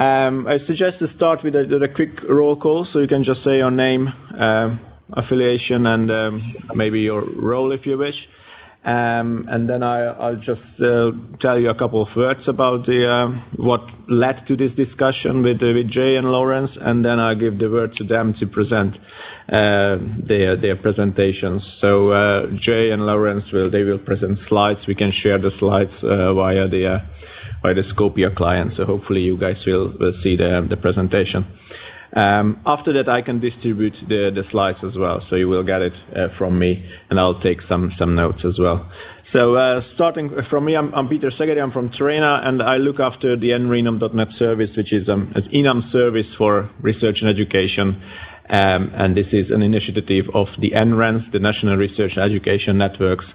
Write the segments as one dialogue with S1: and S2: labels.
S1: I suggest to start with a quick roll call, so you can just say your name, affiliation, and maybe your role if you wish. And then I'll just tell you a couple of words about what led to this discussion with Jay and Lawrence, and then I'll give the word to them to present their presentations. So Jay and Lawrence will present slides. We can share the slides via the Scopia client. So hopefully you guys will see the presentation. After that, I can distribute the slides as well, so you will get it from me, and I'll take some notes as well. So starting from me, I'm Peter Szegedy. I'm from Terena, and I look after the NRENAM.net service, which is an enum service for research and education. And this is an initiative of the NRENs, the National Research and Education Networks,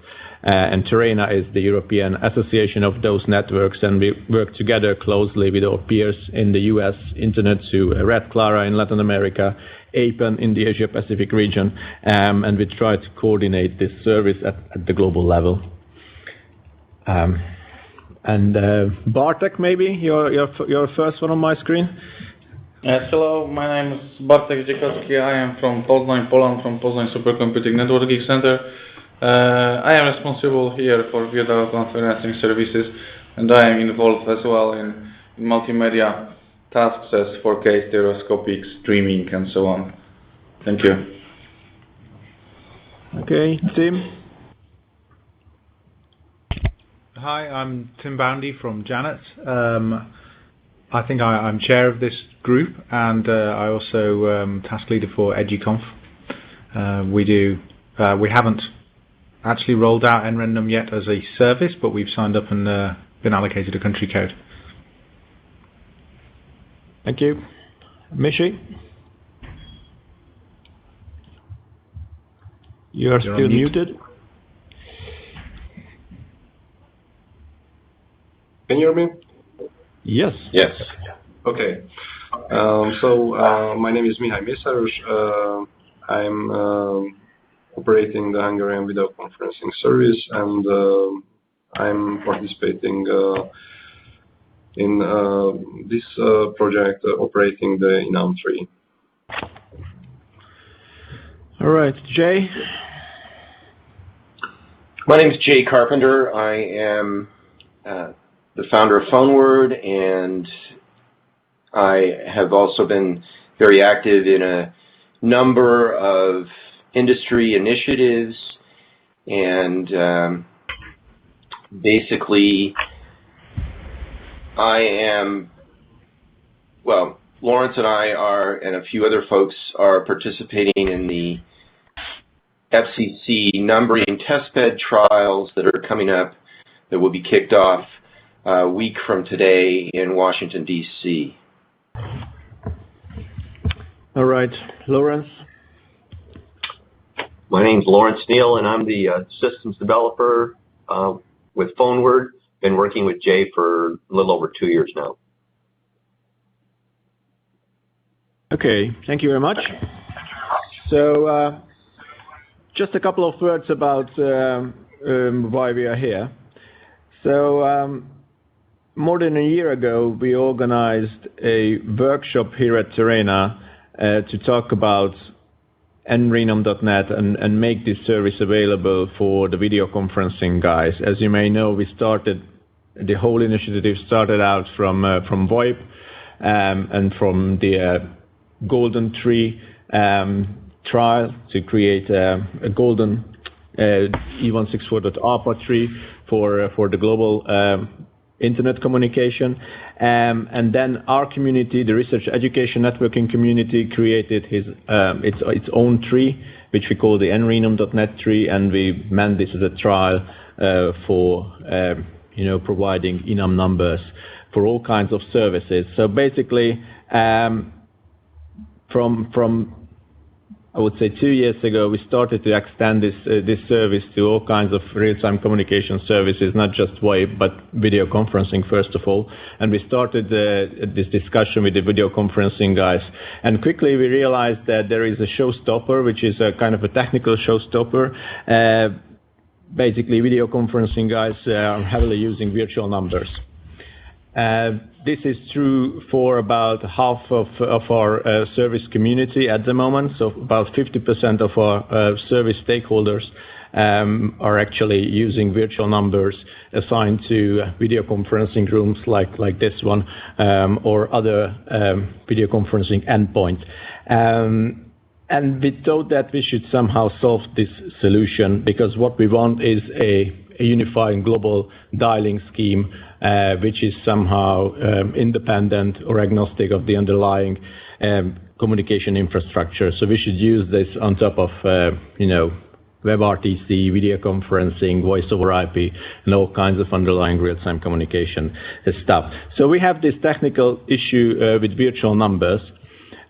S1: and Terena is the European association of those networks, and we work together closely with our peers in the US, Internet to Red Clara in Latin America, APEN in the Asia Pacific region, and we try to coordinate this service at the global level. And Bartek, maybe you're first one on my screen.
S2: Yes, hello, my name is Bartek Dziekowski. I am from Poznań, Poland, from Poznań Supercomputing Networking Center. I am responsible here for video conferencing services, and I am involved as well in multimedia tasks as 4K stereoscopic streaming and so on. Thank you.
S1: Okay, Tim.
S3: Hi, I'm Tim Boundy from Janet. I think I'm chair of this group, and I also task leader for EduConf. We haven't actually rolled out NRENAM yet as a service, but we've signed up and been allocated a country code.
S1: Thank you. Mishi? You're still muted.
S4: Can you hear me?
S1: Yes.
S4: Yes. Okay. So my name is Mihai Mészáros. I'm operating the Hungarian video conferencing service, and I'm participating in this project operating the enum tree.
S1: All right, Jay.
S5: My name is Jay Carpenter. I am the founder of PhoneWord, and I have also been very active in a number of industry initiatives, and basically Lawrence and I and a few other folks are participating in the FCC numbering testbed trials that are coming up that will be kicked off a week from today in Washington, D.C.
S1: All right, Lawrence.
S6: My name's Lawrence Neal, and I'm the systems developer with PhoneWord. Been working with Jay for a little over 2 years now.
S1: Okay, thank you very much. So just a couple of words about why we are here. So more than a year ago, we organized a workshop here at Terena to talk about NRENAM.net and make this service available for the video conferencing guys. As you may know, the whole initiative started out from VoIP and from the Golden Tree trial to create a golden E164.ARPA tree for the global internet communication. And then our community, the Research Education Networking community, created its own tree, which we call the NRENAM.net tree, and we meant this as a trial for providing enum numbers for all kinds of services. So basically, from I would say 2 years ago, we started to extend this service to all kinds of real-time communication services, not just VoIP, but video conferencing, first of all. And we started this discussion with the video conferencing guys. And quickly we realized that there is a showstopper, which is a kind of a technical showstopper. Basically, video conferencing guys are heavily using virtual numbers. This is true for about half of our service community at the moment. So about 50% of our service stakeholders are actually using virtual numbers assigned to video conferencing rooms like this one, or other video conferencing endpoints. And we thought that we should somehow solve this solution, because what we want is a unified global dialing scheme, which is somehow independent or agnostic of the underlying communication infrastructure. So we should use this on top of, WebRTC, video conferencing, voice over IP, and all kinds of underlying real-time communication stuff. So we have this technical issue with virtual numbers,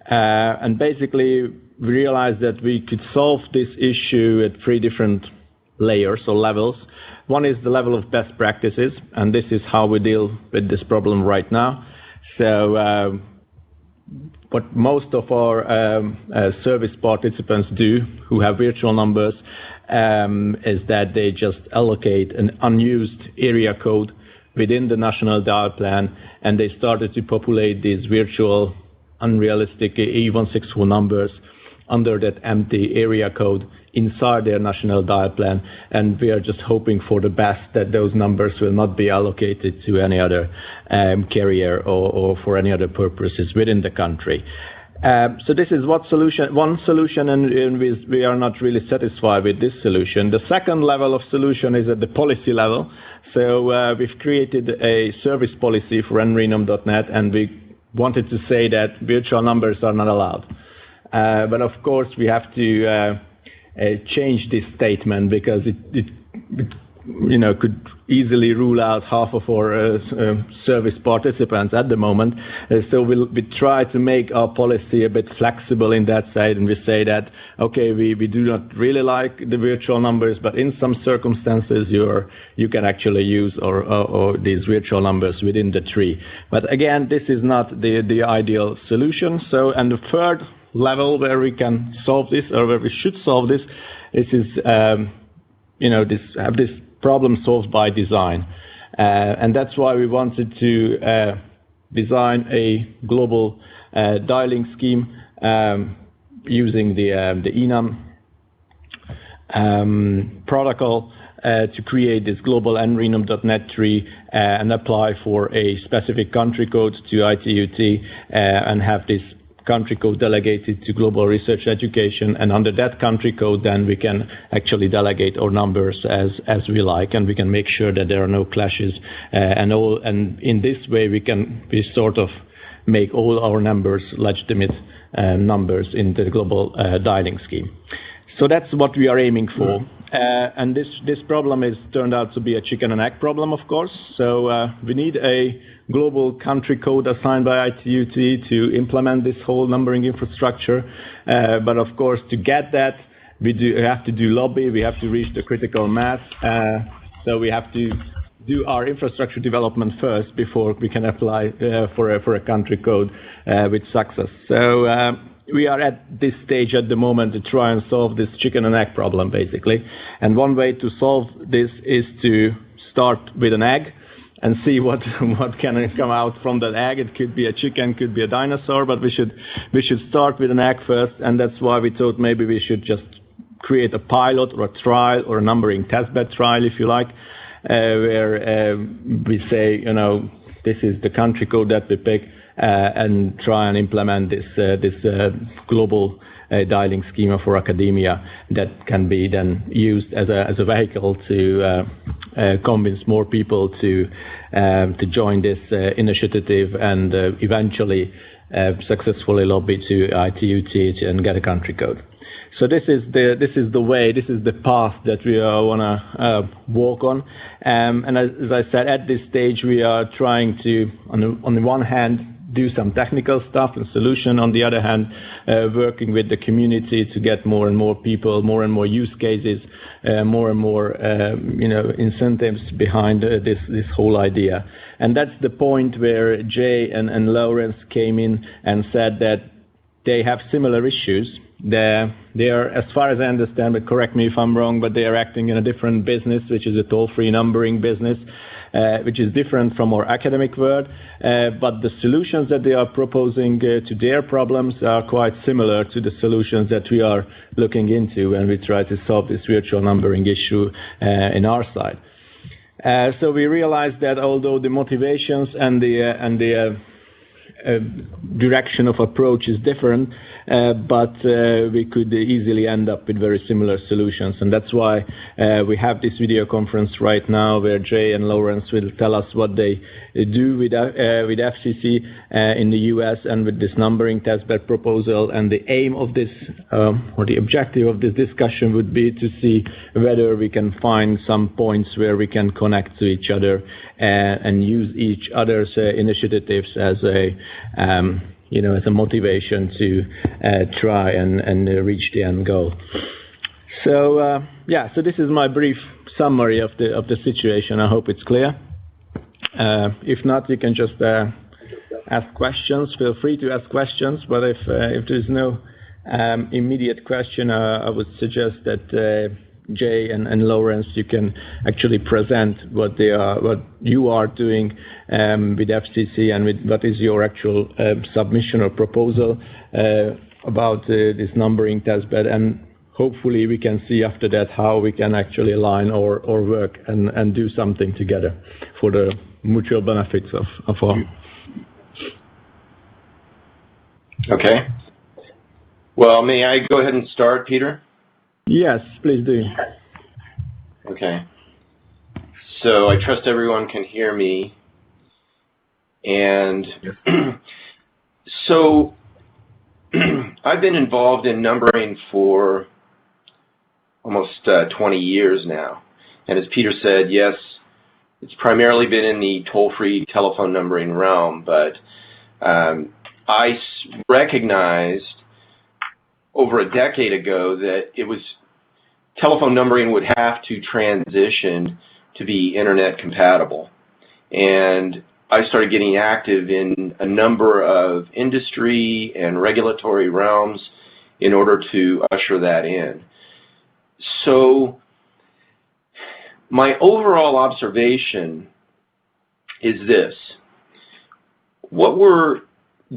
S1: and basically we realized that we could solve this issue at 3 different layers or levels. One is the level of best practices, and this is how we deal with this problem right now. So what most of our service participants do who have virtual numbers is that they just allocate an unused area code within the national dial plan, and they started to populate these virtual unrealistic E164 numbers under that empty area code inside their national dial plan, and we are just hoping for the best that those numbers will not be allocated to any other carrier or for any other purposes within the country. So this is one solution, and we are not really satisfied with this solution. The second level of solution is at the policy level. So we've created a service policy for nrenum.net, and we wanted to say that virtual numbers are not allowed. But of course, we have to change this statement, because it could easily rule out half of our service participants at the moment. So we try to make our policy a bit flexible in that side, and we say that, okay, we do not really like the virtual numbers, but in some circumstances you can actually use or these virtual numbers within the tree. But again, this is not the ideal solution. So, and the third level where we can solve this, or where we should solve this, is have this problem solved by design, and that's why we wanted to design a global dialing scheme using the enum protocol to create this global nrenum.net tree and apply for a specific country code to ITU-T and have this country code delegated to global research education, and under that country code then we can actually delegate our numbers as we like, and we can make sure that there are no clashes, and in this way we sort of make all our numbers legitimate numbers in the global dialing scheme. So that's what we are aiming for. And this problem is turned out to be a chicken and egg problem, of course. So we need a global country code assigned by ITU-T to implement this whole numbering infrastructure. But of course, to get that, we have to do lobby. We have to reach the critical mass. So we have to do our infrastructure development first before we can apply for a country code with success. So we are at this stage at the moment to try and solve this chicken and egg problem, basically. And one way to solve this is to start with an egg and see what can come out from that egg. It could be a chicken, could be a dinosaur, but we should start with an egg first, and that's why we thought maybe we should just create a pilot or a trial or a numbering testbed trial, if you like, where we say, this is the country code that we pick, and try and implement this global dialing schema for academia that can be then used as a vehicle to convince more people to join this initiative and eventually successfully lobby to ITU-T and get a country code. So this is the way, this is the path that we want to walk on. And as I said, at this stage we are trying to, on the one hand, do some technical stuff and solution. On the other hand, working with the community to get more and more people, more and more use cases, more and more incentives behind this whole idea. And that's the point where Jay and Lawrence came in and said that they have similar issues. They are, as far as I understand, but correct me if I'm wrong, but they are acting in a different business, which is a toll-free numbering business. which is different from our academic world, but the solutions that they are proposing to their problems are quite similar to the solutions that we are looking into when we try to solve this virtual numbering issue in our side. So we realized that although the motivations and the direction of approach is different, but we could easily end up with very similar solutions. And that's why we have this video conference right now where Jay and Lawrence will tell us what they do with FCC in the US and with this numbering testbed proposal. And the aim of this, or the objective of this discussion would be to see whether we can find some points where we can connect to each other and use each other's initiatives as a as a motivation to try and reach the end goal. So so this is my brief summary of the situation. I hope it's clear. If not, you can just ask questions. Feel free to ask questions. But if there's no immediate question, I would suggest that Jay and Lawrence, you can actually present what you are doing with FCC and with what is your actual submission or proposal about this numbering testbed, and hopefully we can see after that how we can actually align or work and do something together for the mutual benefits of all.
S5: Okay. Well, may I go ahead and start, Peter?
S1: Yes, please do.
S5: Okay. So I trust everyone can hear me. And so I've been involved in numbering for almost 20 years now. And as Peter said, yes, it's primarily been in the toll-free telephone numbering realm, but I recognized over a decade ago that telephone numbering would have to transition to be internet compatible. And I started getting active in a number of industry and regulatory realms in order to usher that in. So my overall observation is this. What we're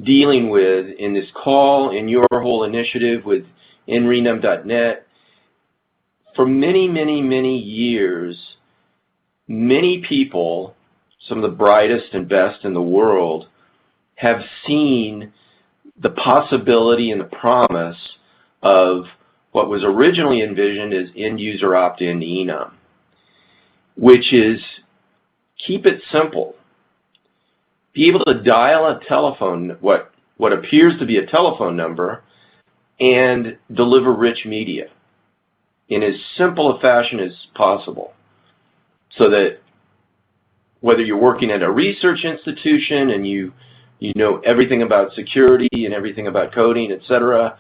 S5: dealing with in this call, in your whole initiative with nrenum.net, for many, many, many years, many people, some of the brightest and best in the world, have seen the possibility and the promise of what was originally envisioned as end-user opt-in enum, which is keep it simple. Be able to dial a telephone, what appears to be a telephone number, and deliver rich media in as simple a fashion as possible, so that whether you're working at a research institution and you know everything about security and everything about coding, etc.,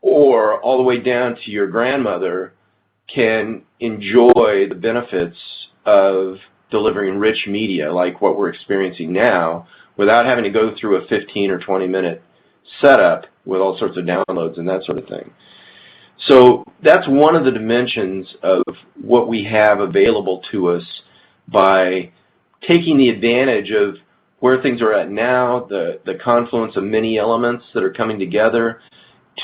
S5: or all the way down to your grandmother can enjoy the benefits of delivering rich media like what we're experiencing now without having to go through a 15 or 20-minute setup with all sorts of downloads and that sort of thing. So that's one of the dimensions of what we have available to us by taking the advantage of where things are at now, the confluence of many elements that are coming together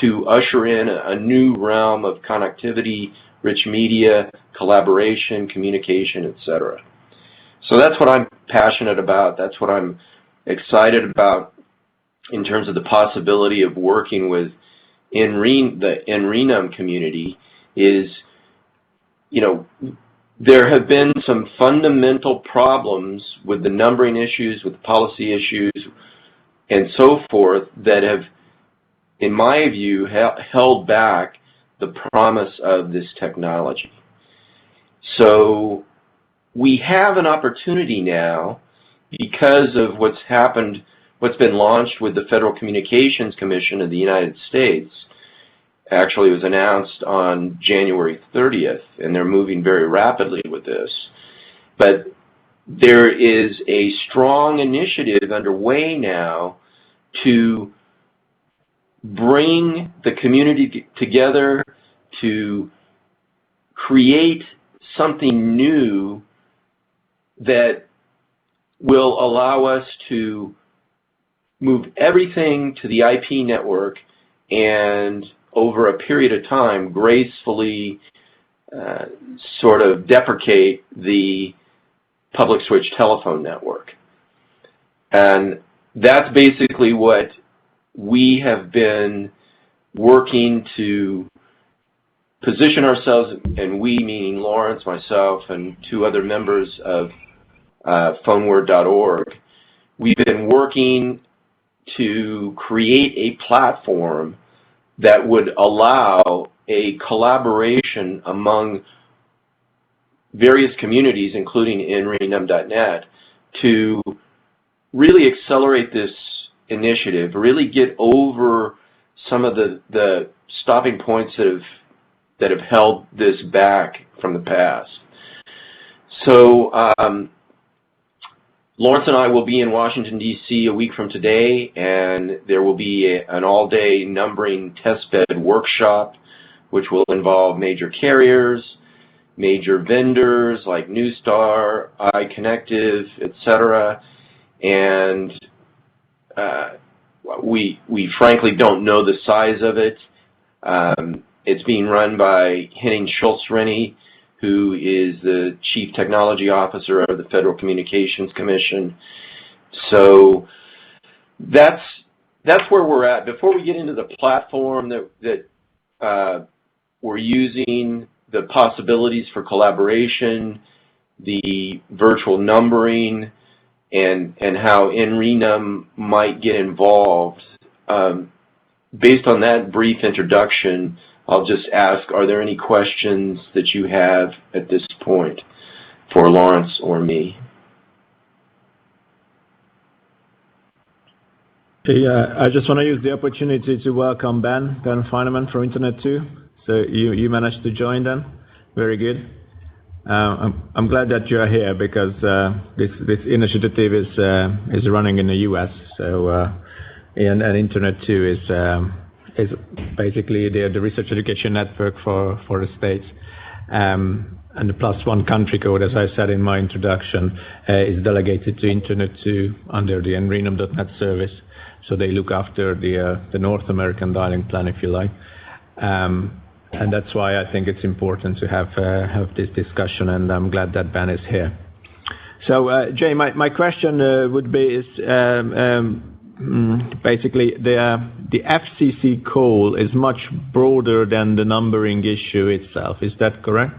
S5: to usher in a new realm of connectivity, rich media, collaboration, communication, etc. So that's what I'm passionate about. That's what I'm excited about in terms of the possibility of working with the nrenum community is, there have been some fundamental problems with the numbering issues, with the policy issues, and so forth that have, in my view, held back the promise of this technology. So we have an opportunity now because of what's been launched with the Federal Communications Commission of the United States. Actually, it was announced on January 30th, and they're moving very rapidly with this. But there is a strong initiative underway now to bring the community together to create something new that will allow us to move everything to the IP network and over a period of time gracefully sort of deprecate the public switch telephone network. And that's basically what we have been working to position ourselves, and we meaning Lawrence, myself, and two other members of PhoneWord.org. We've been working to create a platform that would allow a collaboration among various communities, including InRenum.net, to really accelerate this initiative, really get over some of the stopping points that have held this back from the past. So Lawrence and I will be in Washington, D.C. a week from today, and there will be an all-day numbering testbed workshop, which will involve major carriers, major vendors like Neustar, iConnective, etc. And we frankly don't know the size of it. It's being run by Henning Schultz-Rennie, who is the Chief Technology Officer of the Federal Communications Commission. So that's where we're at. Before we get into the platform that we're using, the possibilities for collaboration, the virtual numbering, and how InRenum might get involved, based on that brief introduction, I'll just ask, are there any questions that you have at this point for Lawrence or me?
S1: Yeah, I just want to use the opportunity to welcome Ben Feinerman from Internet2. So you managed to join them. Very good. I'm glad that you are here because this initiative is running in the US. So and Internet2 is basically the research education network for the states. And the +1 country code, as I said in my introduction, is delegated to Internet2 under the InRenum.net service. So they look after the North American dialing plan, if you like. And that's why I think it's important to have this discussion, and I'm glad that Ben is here. So, Jay, my question would be basically the FCC call is much broader than the numbering issue itself. Is that correct?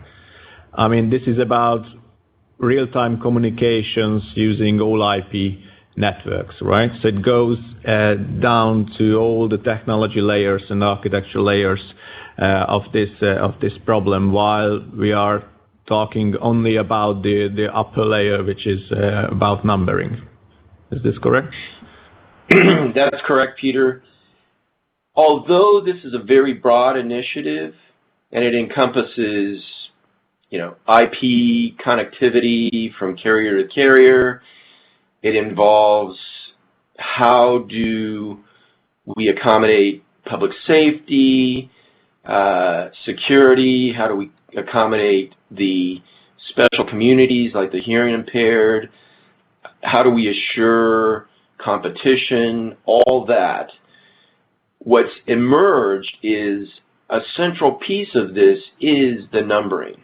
S1: I mean, this is about real-time communications using all IP networks, right? So it goes down to all the technology layers and architecture layers of this problem, while we are talking only about the upper layer, which is about numbering. Is this correct?
S5: That's correct, Peter. Although this is a very broad initiative and it encompasses, IP connectivity from carrier to carrier, it involves how do we accommodate public safety, security, how do we accommodate the special communities like the hearing impaired, how do we assure competition, all that. What's emerged is a central piece of this is the numbering.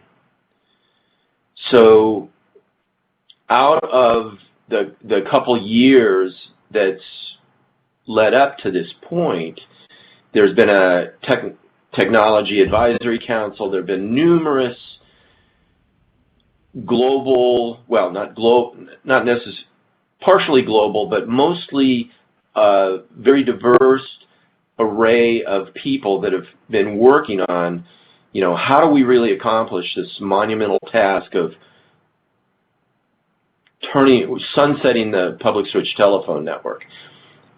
S5: So out of the couple years that's led up to this point, there's been a Technology Advisory Council. There have been numerous global, well, not necessarily, partially global, but mostly very diverse array of people that have been working on, how do we really accomplish this monumental task of sunsetting the public switch telephone network.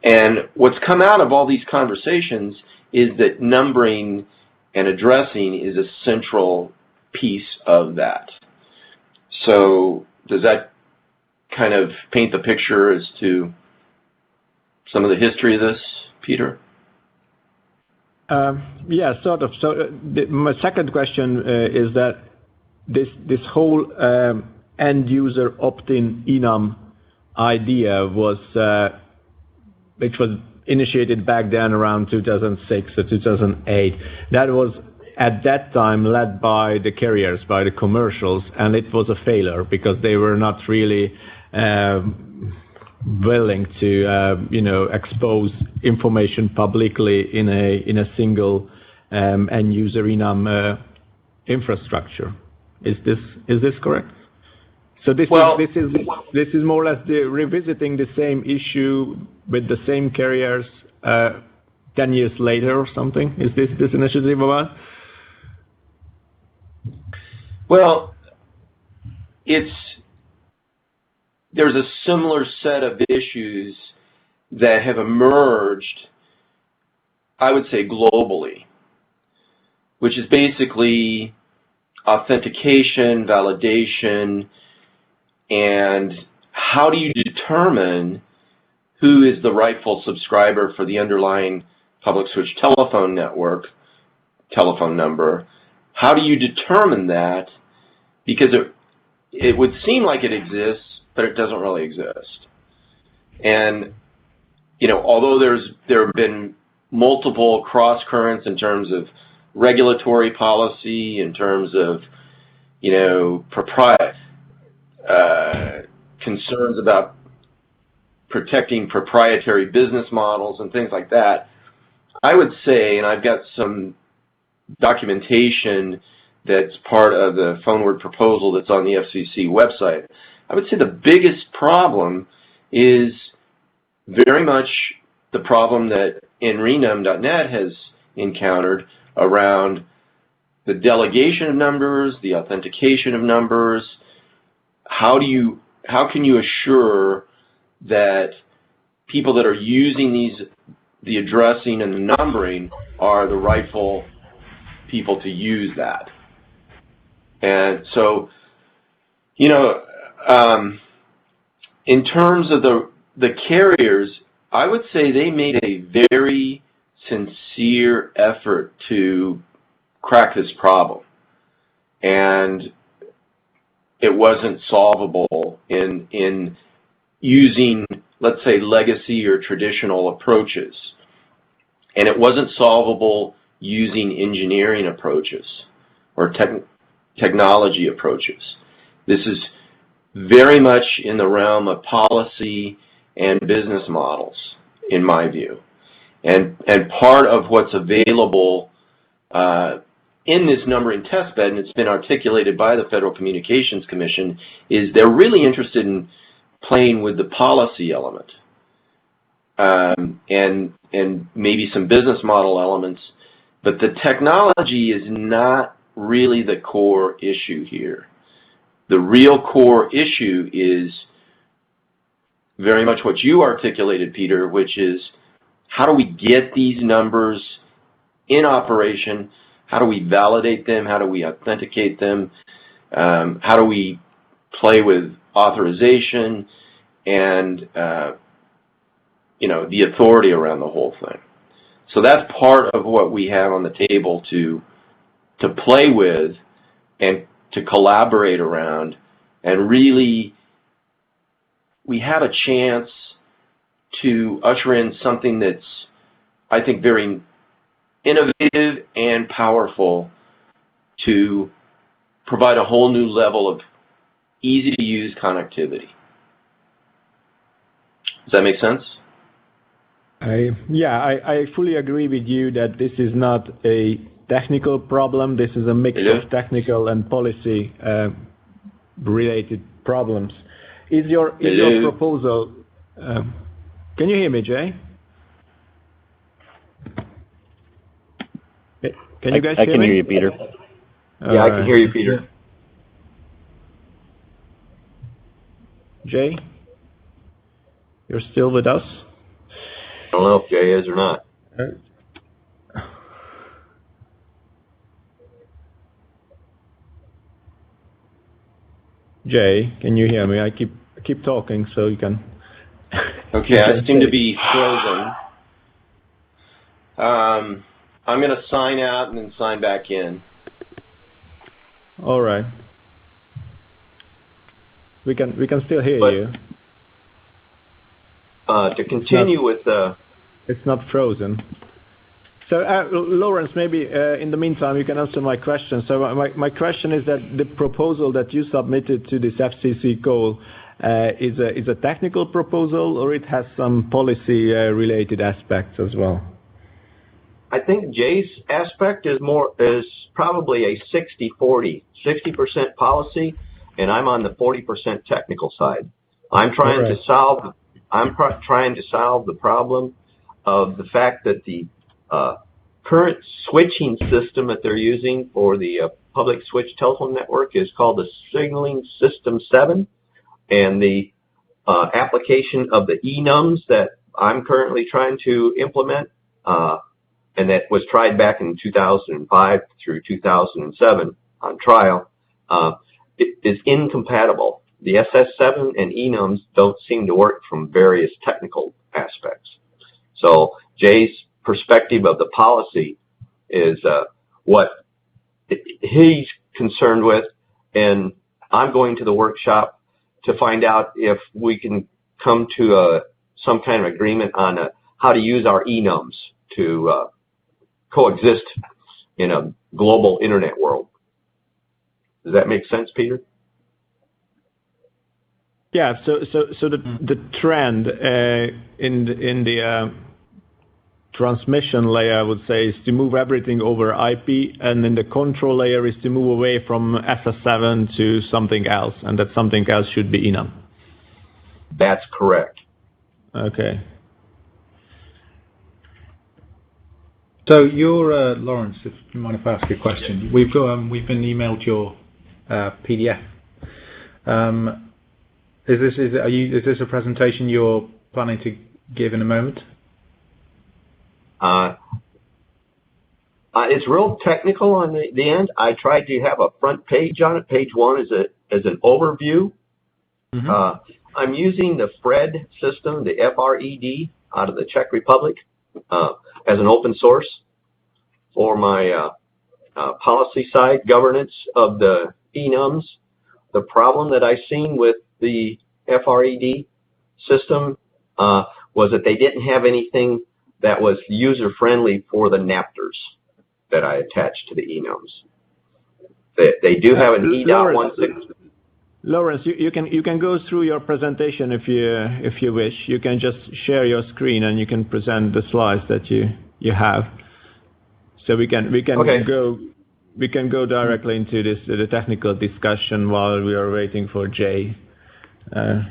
S5: And what's come out of all these conversations is that numbering and addressing is a central piece of that. So does that kind of paint the picture as to some of the history of this, Peter?
S1: Yeah, sort of. So my second question is that this whole end user opt-in enum idea was, which was initiated back then around 2006 or 2008. That was at that time led by the carriers, by the commercials, and it was a failure because they were not really willing to expose information publicly in a single end user enum infrastructure. Is this correct? So this is more or less revisiting the same issue with the same carriers 10 years later or something. Is this initiative about?
S5: Well, there's a similar set of issues that have emerged, I would say globally, which is basically authentication, validation, and how do you determine who is the rightful subscriber for the underlying public switch telephone network, telephone number. How do you determine that? Because it would seem like it exists, but it doesn't really exist. And, although there have been multiple cross currents in terms of regulatory policy, in terms of, concerns about protecting proprietary business models and things like that, I would say, and I've got some documentation that's part of the PhoneWord proposal that's on the FCC website, I would say the biggest problem is very much the problem that nrenum.net has encountered around the delegation of numbers, the authentication of numbers. How can you assure that people that are using the addressing and the numbering are the rightful people to use that? And so, in terms of the carriers, I would say they made a very sincere effort to crack this problem. And it wasn't solvable in using, let's say, legacy or traditional approaches. And it wasn't solvable using engineering approaches or technology approaches. This is very much in the realm of policy and business models, in my view. And part of what's available in this numbering testbed, and it's been articulated by the Federal Communications Commission, is they're really interested in playing with the policy element and maybe some business model elements, but the technology is not really the core issue here. The real core issue is very much what you articulated, Peter, which is how do we get these numbers in operation? How do we validate them? How do we authenticate them? How do we play with authorization and the authority around the whole thing? So that's part of what we have on the table to play with and to collaborate around, and really we have a chance to usher in something that's, I think, very innovative and powerful to provide a whole new level of easy-to-use connectivity. Does that make sense?
S1: I fully agree with you that this is not a technical problem. This is a mix of technical and policy related problems. Is your proposal? Can you hear me, Jay? Can you guys hear me?
S7: I can hear you, Peter.
S5: Yeah, I can hear you, Peter.
S1: Jay, you're still with us?
S6: I don't know if Jay is or not.
S1: Jay, can you hear me? I keep talking, so you can.
S5: Okay, I seem to be frozen. I'm going to sign out and then sign back in.
S1: All right. We can still hear
S6: But,
S1: you.
S6: To continue with the...
S1: It's not frozen. So, Lawrence, maybe in the meantime you can answer my question. So my question is that the proposal that you submitted to this FCC call is a technical proposal, or it has some policy related aspects as well?
S6: I think Jay's aspect is probably a 60-40, 60% policy, and I'm on the 40% technical side. I'm trying to solve the problem of the fact that the current switching system that they're using for the public switch telephone network is called the Signaling System 7, and the application of the enums that I'm currently trying to implement, and that was tried back in 2005 through 2007 on trial, it is incompatible. The SS7 and enums don't seem to work from various technical aspects. So Jay's perspective of the policy is what he's concerned with, and I'm going to the workshop to find out if we can come to some kind of agreement on how to use our enums to coexist in a global internet world. Does that make sense, Peter?
S1: Yeah. So the trend in the transmission layer, I would say, is to move everything over IP, and then the control layer is to move away from SS7 to something else, and that something else should be enum.
S6: That's correct.
S1: Okay.
S3: So you're Lawrence, if you mind if I ask you a question. We've been emailed your PDF. Is this a presentation you're planning to give in a moment?
S6: It's real technical on the end. I tried to have a front page on it. Page 1 is an overview. Mm-hmm. I'm using the FRED system, the FRED, out of the Czech Republic, as an open source for my policy side governance of the enums. The problem that I seen with the FRED system was that they didn't have anything that was user-friendly for the NAPTers that I attached to the enums. They do have an E.16.
S1: Lawrence, you can go through your presentation if you wish. You can just share your screen and you can present the slides that you have. So we can
S6: okay.
S1: go directly into the technical discussion while we are waiting for Jay to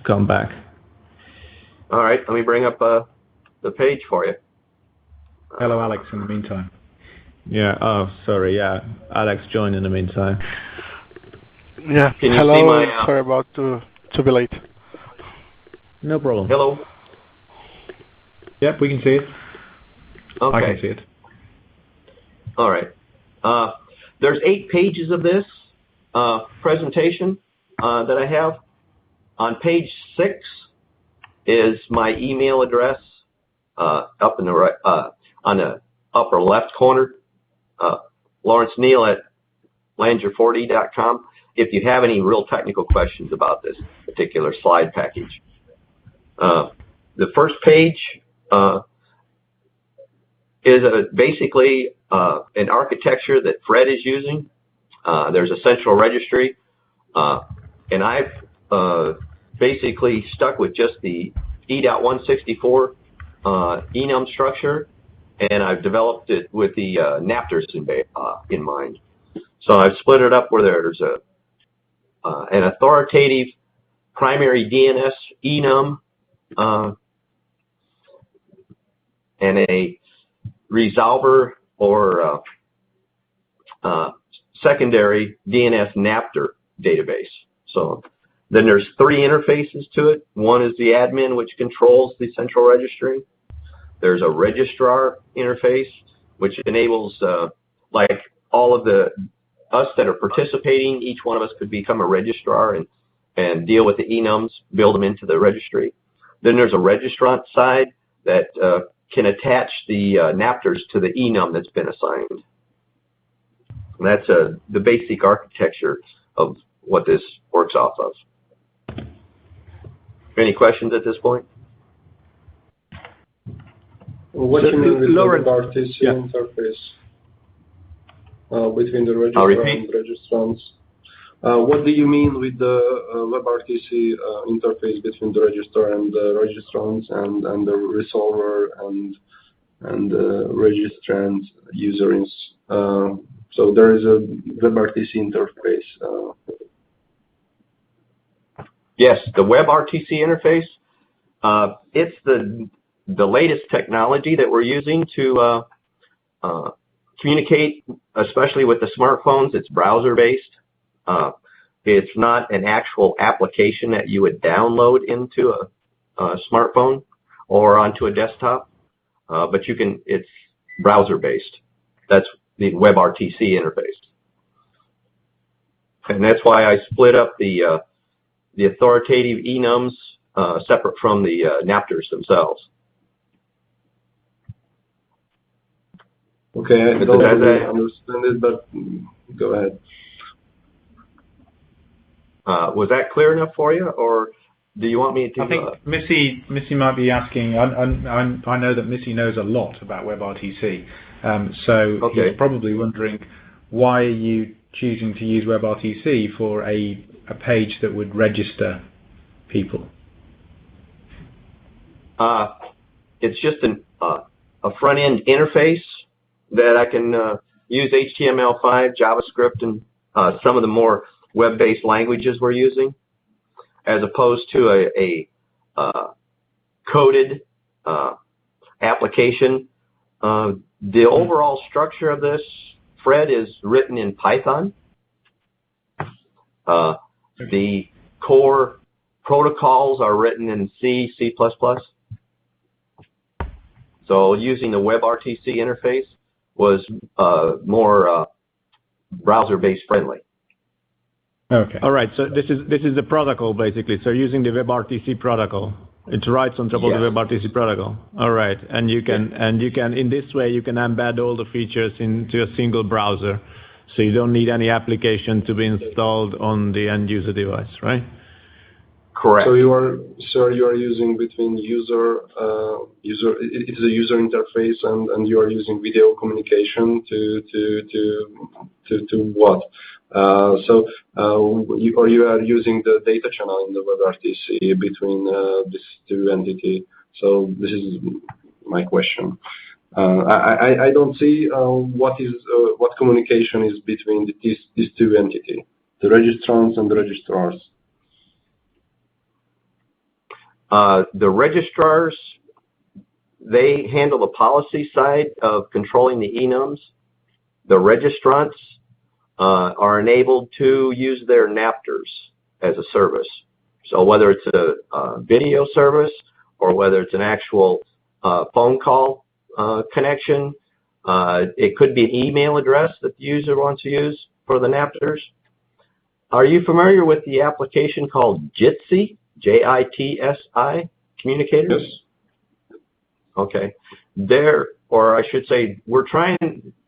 S1: come back.
S6: All right, let me bring up the page for you.
S3: Hello, Alex, in the meantime.
S1: Yeah, oh, sorry, yeah. Alex joined in the meantime.
S7: Yeah, hello, sorry about to be late.
S1: No problem.
S6: Hello.
S3: Yep, we can see it.
S6: Okay.
S3: I can see it.
S6: All right. There's 8 pages of this presentation that I have. On page 6 is my email address up in the right, on the upper left corner, Lawrence Neal at langer4d.com. If you have any real technical questions about this particular slide package. The first page is basically an architecture that FRED is using. There's a central registry, and I've basically stuck with just the E.164 enum structure, and I've developed it with the NAPTers in mind. So I've split it up where there's an authoritative primary DNS enum and a resolver or secondary DNS NAPTer database. So then there's 3 interfaces to it. One is the admin, which controls the central registry. There's a registrar interface, which enables, like all of us that are participating, each one of us could become a registrar and deal with the enums, build them into the registry. Then there's a registrant side that can attach the NAPTers to the enum that's been assigned. And that's the basic architecture of what this works off of. Any questions at this point?
S4: What do you mean with the WebRTC interface between the registrar and registrants? What do you mean with the WebRTC interface between the registrar and the registrants and the resolver and the registrant users? So there is a WebRTC interface.
S6: Yes, the WebRTC interface. It's the latest technology that we're using to communicate, especially with the smartphones. It's browser-based. It's not an actual application that you would download into a smartphone or onto a desktop, but you can. It's browser-based. That's the WebRTC interface, and that's why I split up the authoritative enums separate from the NAPTers themselves.
S4: Okay, I don't really understand it, but go ahead.
S6: Was that clear enough for you, or do you want me to?
S3: I think Missy might be asking. I know that Missy knows a lot about WebRTC, so he's probably wondering why are you choosing to use WebRTC for a page that would register people?
S6: It's just a front-end interface that I can use HTML5, JavaScript, and some of the more web-based languages we're using, as opposed to a coded application. The overall structure of this, Fred, is written in Python. The core protocols are written in C, C++. So using the WebRTC interface was more browser-based friendly.
S1: Okay. All right. So this is the protocol basically. So using the WebRTC protocol, it writes on top of the WebRTC protocol. All right. And you can in this way you can embed all the features into a single browser. So you don't need any application to be installed on the end user device, right?
S6: Correct.
S4: So you are using between it's a user interface and you are using video communication to what? You are using the data channel in the WebRTC between these two entities. So this is my question. I don't see what communication is between these two entities, the registrants and the registrars.
S6: The registrars, they handle the policy side of controlling the enums. The registrants are enabled to use their NAPTers as a service. So whether it's a video service or whether it's an actual phone call connection, it could be an email address that the user wants to use for the NAPTers. Are you familiar with the application called Jitsi? Jitsi communicator?
S4: Yes.
S6: Okay. Or I should say, we're trying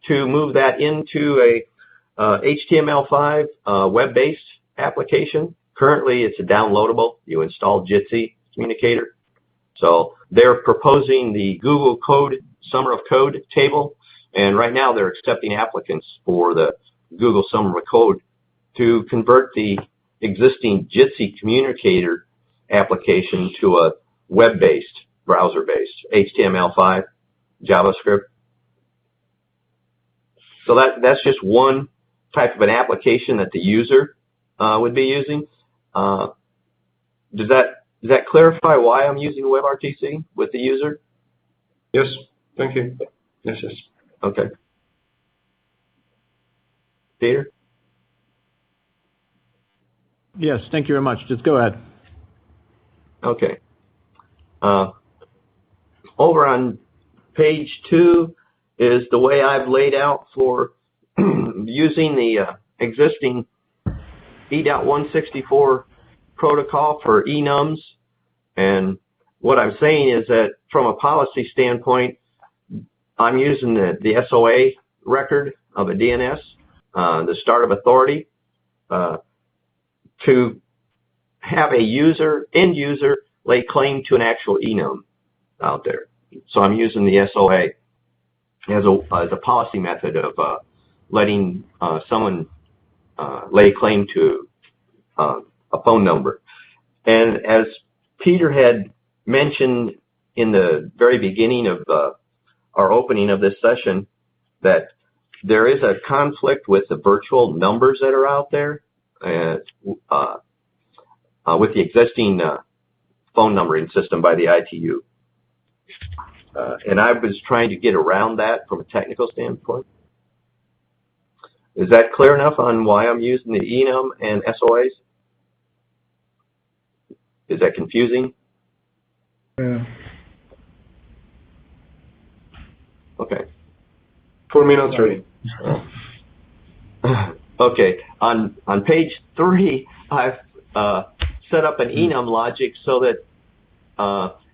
S6: to move that into a HTML5 web-based application. Currently, it's a downloadable. You install Jitsi communicator. So they're proposing the Google Code Summer of Code table, and right now they're accepting applicants for the Google Summer of Code to convert the existing Jitsi communicator application to a web-based, browser-based, HTML5, JavaScript. So that's just one type of an application that the user would be using. Does that clarify why I'm using WebRTC with the user?
S4: Yes, thank you. Yes.
S6: Okay. Peter?
S1: Yes, thank you very much. Just go ahead.
S6: Okay. Over on page 2 is the way I've laid out for using the existing E.164 protocol for enums. And what I'm saying is that from a policy standpoint, I'm using the SOA record of a DNS, the start of authority, to have a end user lay claim to an actual enum out there. So I'm using the SOA as a policy method of letting someone lay claim to a phone number. And as Peter had mentioned in the very beginning of our opening of this session, that there is a conflict with the virtual numbers that are out there with the existing phone numbering system by the ITU. And I was trying to get around that from a technical standpoint. Is that clear enough on why I'm using the enum and SOAs? Is that confusing?
S3: Yeah.
S6: Okay.
S4: 4 minutes ready.
S6: Okay. On page 3, I've set up an enum logic so that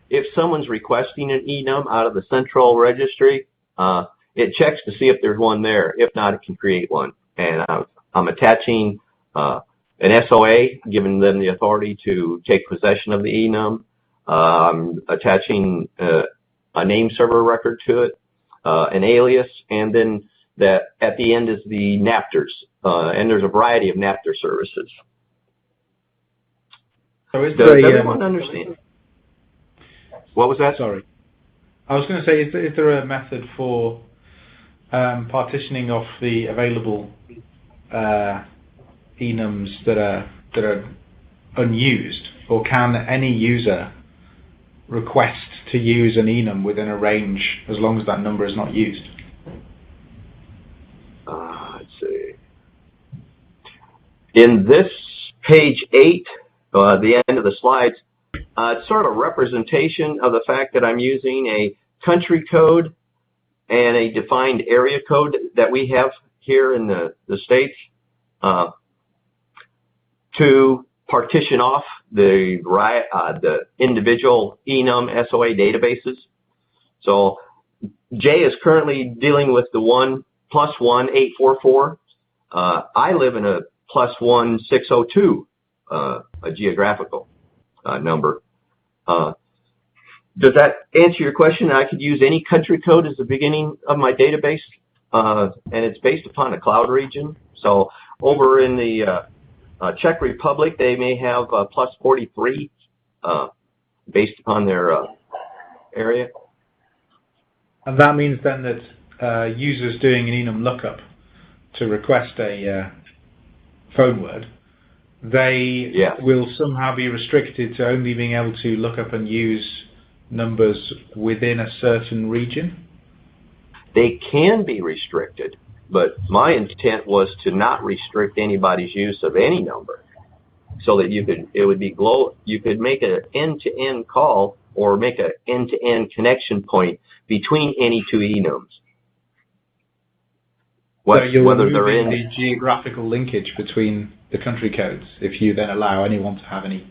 S6: if someone's requesting an enum out of the central registry, it checks to see if there's one there. If not, it can create one. And I'm attaching an SOA, giving them the authority to take possession of the enum. I'm attaching a name server record to it, an alias, and then that at the end is the NAPTers. And there's a variety of NAPTer services.
S3: So
S6: does everyone understand? What was that?
S3: Sorry. I was going to say, is there a method for partitioning off the available enums that are unused, or can any user request to use an enum within a range as long as that number is not used?
S6: Let's see. In this page 8, the end of the slides, it's sort of a representation of the fact that I'm using a country code and a defined area code that we have here in the States to partition off the individual enum SOA databases. So Jay is currently dealing with the 1+1 I live in a +1 602, a geographical number. Does that answer your question? I could use any country code as the beginning of my database, and it's based upon a cloud region. So over in the Czech Republic, they may have +43 based upon their area.
S3: And that means then that users doing an enum lookup to request a phone word, they will somehow be restricted to only being able to look up and use numbers within a certain region?
S6: They can be restricted, but my intent was to not restrict anybody's use of any number, so that you could make an end-to-end call or make an end-to-end connection point between any two enums.
S3: So you're removing the geographical linkage between the country codes if you then allow anyone to have any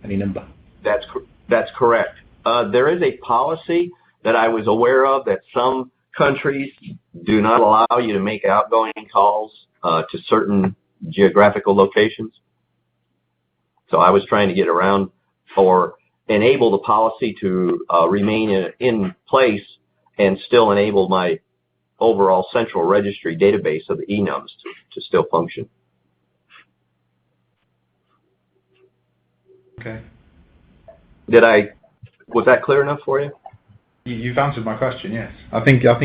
S3: number.
S6: That's correct. There is a policy that I was aware of that some countries do not allow you to make outgoing calls to certain geographical locations. So I was trying to get around or enable the policy to remain in place and still enable my overall central registry database of the enums to still function.
S3: Okay.
S6: Was that clear enough for you?
S3: You've answered my question. Yes. I think that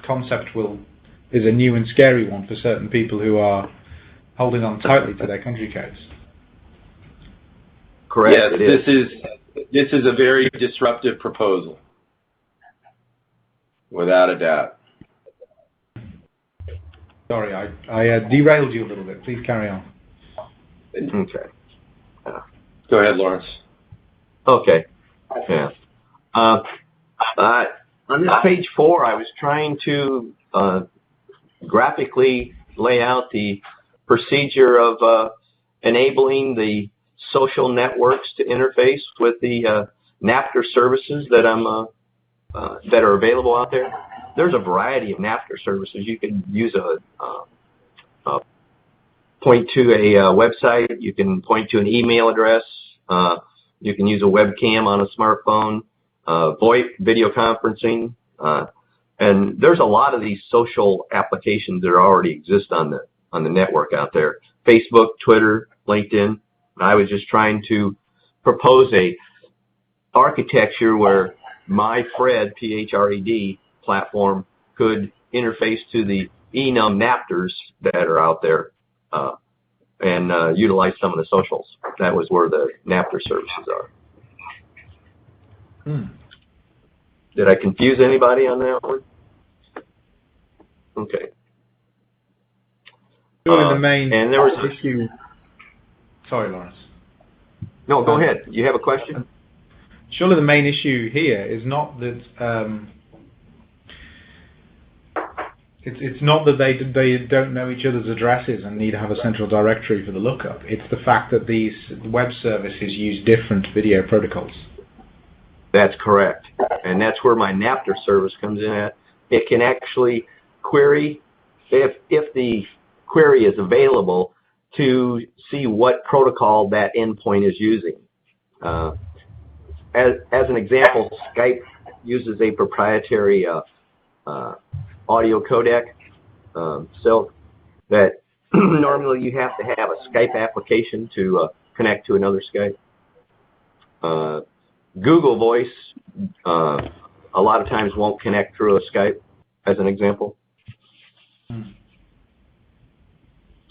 S3: concept is a new and scary one for certain people who are holding on tightly to their country codes.
S6: Correct.
S5: Yes, this is a very disruptive proposal, without a doubt.
S3: Sorry, I derailed you a little bit. Please carry on.
S6: Okay.
S5: Go ahead, Lawrence.
S6: Okay. Yeah. On this page 4, I was trying to graphically lay out the procedure of enabling the social networks to interface with the NAPTer services that that are available out there. There's a variety of NAPTer services. You can use point to a website. You can point to an email address. You can use a webcam on a smartphone, VoIP, video conferencing, and there's a lot of these social applications that already exist on the network out there. Facebook, Twitter, LinkedIn. I was just trying to propose a architecture where my Phred, P-H-R-E-D platform could interface to the enum napters that are out there and utilize some of the socials. That was where the napter services are. Did I confuse anybody on that one? Okay.
S3: Surely the main
S6: and there was
S3: issue. Sorry, Lawrence.
S6: No, go ahead. You have a question?
S3: Surely the main issue here is not that it's not that they don't know each other's addresses and need to have a central directory for the lookup. It's the fact that these web services use different video protocols.
S6: That's correct, and that's where my napter service comes in at. It can actually query, if the query is available, to see what protocol that endpoint is using. As an example, Skype uses a proprietary audio codec, so that normally you have to have a Skype application to connect to another Skype. Google Voice a lot of times won't connect through a Skype, as an example.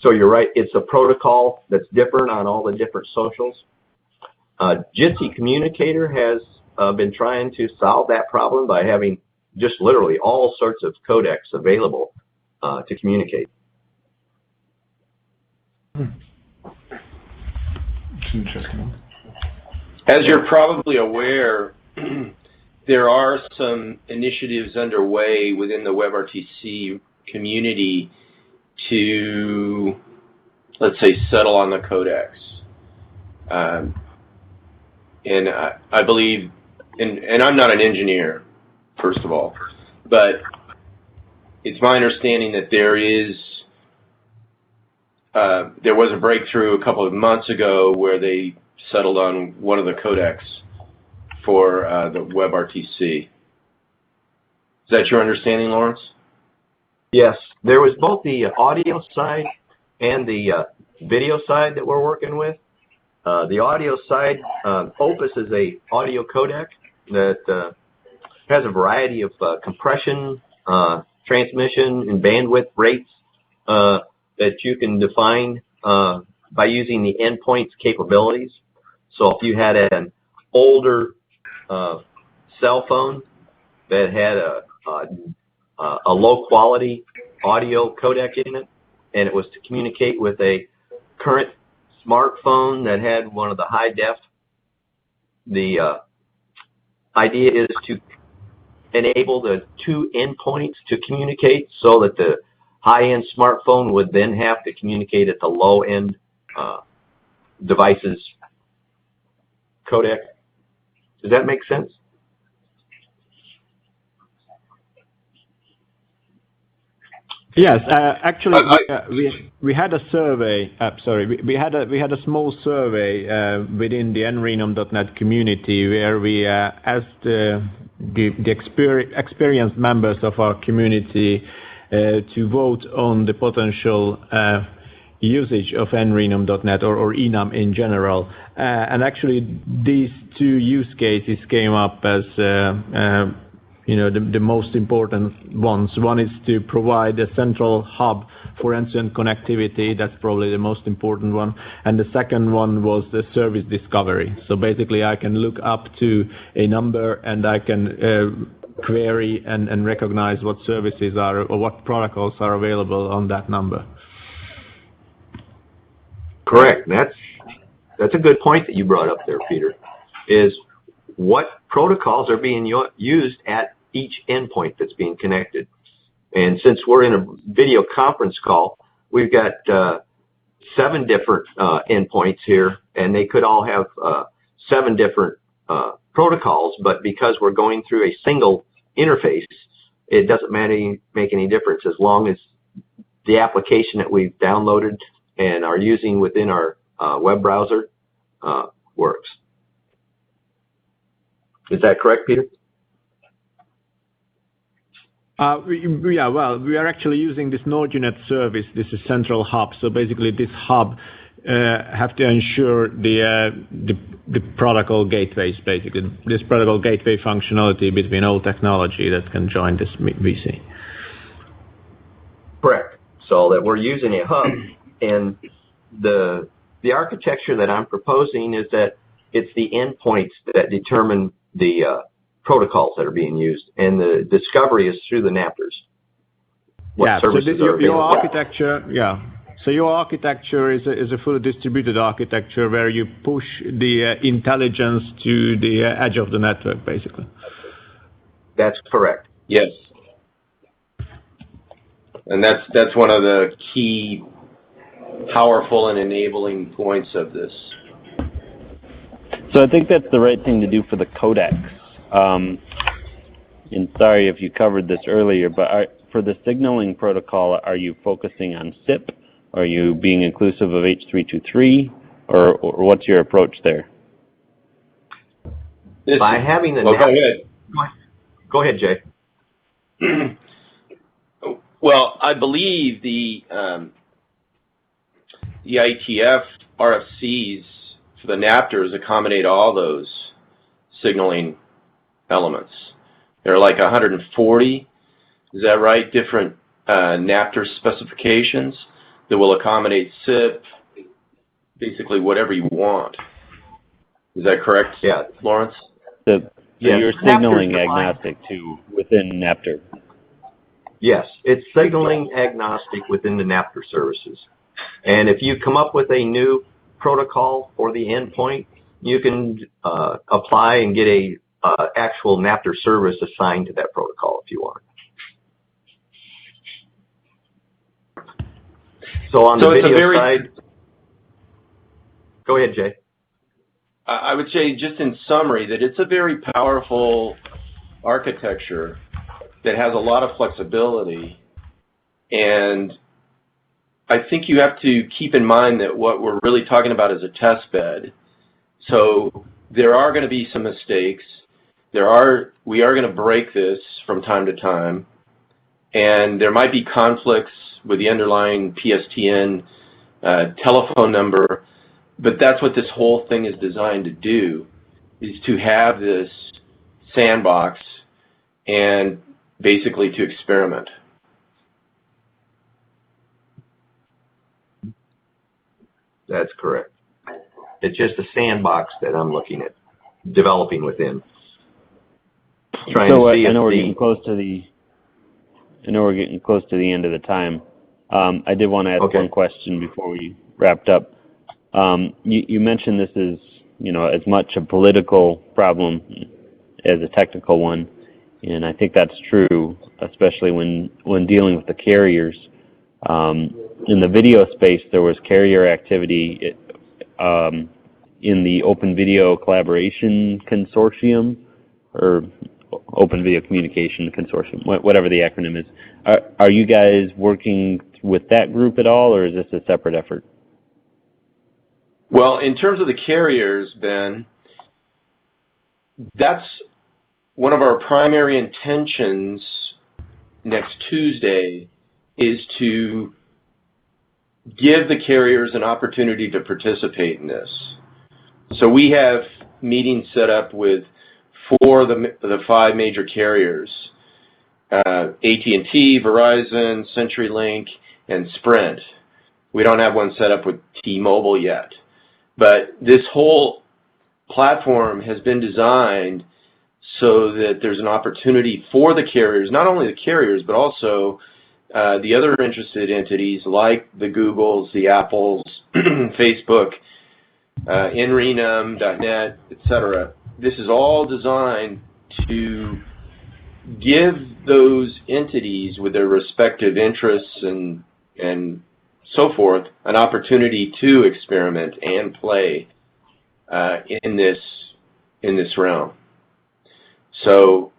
S6: So you're right, it's a protocol that's different on all the different socials. Jitsi Communicator has been trying to solve that problem by having just literally all sorts of codecs available to communicate.
S3: It's interesting.
S5: As you're probably aware, there are some initiatives underway within the WebRTC community to, let's say, settle on the codecs. And I believe, and I'm not an engineer, first of all, but it's my understanding that there was a breakthrough a couple of months ago where they settled on one of the codecs for the WebRTC. Is that your understanding, Lawrence?
S6: Yes, there was both the audio side and the video side that we're working with. The audio side, Opus is a audio codec that has a variety of compression, transmission, and bandwidth rates that you can define by using the endpoint's capabilities. So if you had an older cell phone that had a low quality audio codec in it, and it was to communicate with a current smartphone that had one of the high def, the idea is to enable the two endpoints to communicate so that the high-end smartphone would then have to communicate at the low-end device's codec. Does that make sense?
S1: Yes, actually, we had a survey. We had a small survey within the nrenum.net community where we asked the experienced members of our community to vote on the potential usage of nrenum.net or enum in general. And actually, these two use cases came up as the most important ones. One is to provide a central hub for end-to-end connectivity. That's probably the most important one. And the second one was the service discovery. So basically, I can look up to a number and I can query and recognize what services are or what protocols are available on that number.
S6: Correct. That's a good point that you brought up there, Peter, is what protocols are being used at each endpoint that's being connected. And since we're in a video conference call, we've got 7 different endpoints here, and they could all have 7 different protocols, but because we're going through a single interface, it doesn't make any difference as long as the application that we've downloaded and are using within our web browser works. Is that correct, Peter?
S1: We are actually using this Nord-UNET service. This is central hub. So basically, this hub have to ensure the protocol gateways. Basically, this protocol gateway functionality between all technology that can join this VC.
S6: Correct. So that we're using a hub, and the architecture that I'm proposing is that it's the endpoints that determine the protocols that are being used, and the discovery is through the NAPTers.
S1: Your architecture, So your architecture is a fully distributed architecture where you push the intelligence to the edge of the network, basically.
S6: That's correct.
S5: Yes. And that's one of the key, powerful and enabling points of this.
S8: So I think that's the right thing to do for the codecs. And sorry if you covered this earlier, but for the signaling protocol, are you focusing on SIP? Are you being inclusive of H.323? Or what's your approach there?
S6: By having the... Go ahead, Jay.
S5: Well, I believe the IETF RFCs for the NAPTers accommodate all those signaling elements. There are like 140, is that right, different NAPTer specifications that will accommodate SIP, basically whatever you want. Is that correct, Lawrence?
S8: So you're signaling agnostic to within NAPTer.
S6: Yes, it's signaling agnostic within the NAPTer services. And if you come up with a new protocol for the endpoint, you can apply and get a actual NAPTer service assigned to that protocol if you want. So on the video side, go ahead, Jay.
S5: I would say just in summary that it's a very powerful architecture that has a lot of flexibility, and I think you have to keep in mind that what we're really talking about is a test bed. So there are going to be some mistakes. We are going to break this from time to time, and there might be conflicts with the underlying PSTN telephone number, but that's what this whole thing is designed to do, is to have this sandbox and basically to experiment.
S6: That's correct. It's just a sandbox that I'm looking at developing within.
S8: I know we're getting close to the end of the time. I did want to ask one question before we wrapped up. You mentioned this is, as much a political problem as a technical one, and I think that's true, especially when dealing with the carriers. In the video space, there was carrier activity in the Open Video Collaboration Consortium, or Open Video Communication Consortium, whatever the acronym is. Are you guys working with that group at all, or is this a separate effort?
S5: Well, in terms of the carriers, Ben, that's one of our primary intentions next Tuesday, is to give the carriers an opportunity to participate in this. So we have meetings set up with 4 of the 5 major carriers, AT&T, Verizon, CenturyLink, and Sprint. We don't have one set up with T-Mobile yet. But this whole platform has been designed so that there's an opportunity for the carriers, not only the carriers, but also the other interested entities like the Googles, the Apples, Facebook, NRenum.net, etc. This is all designed to give those entities with their respective interests and so forth an opportunity to experiment and play in this realm. So,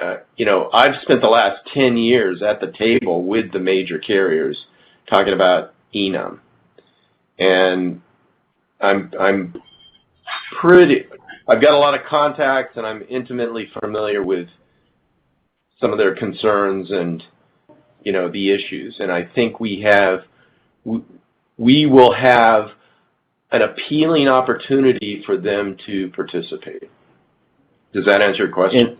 S5: I've spent the last 10 years at the table with the major carriers talking about enum, and I'm pretty I've got a lot of contacts, and I'm intimately familiar with some of their concerns and, the issues. And I think we will have an appealing opportunity for them to participate. Does that answer your question?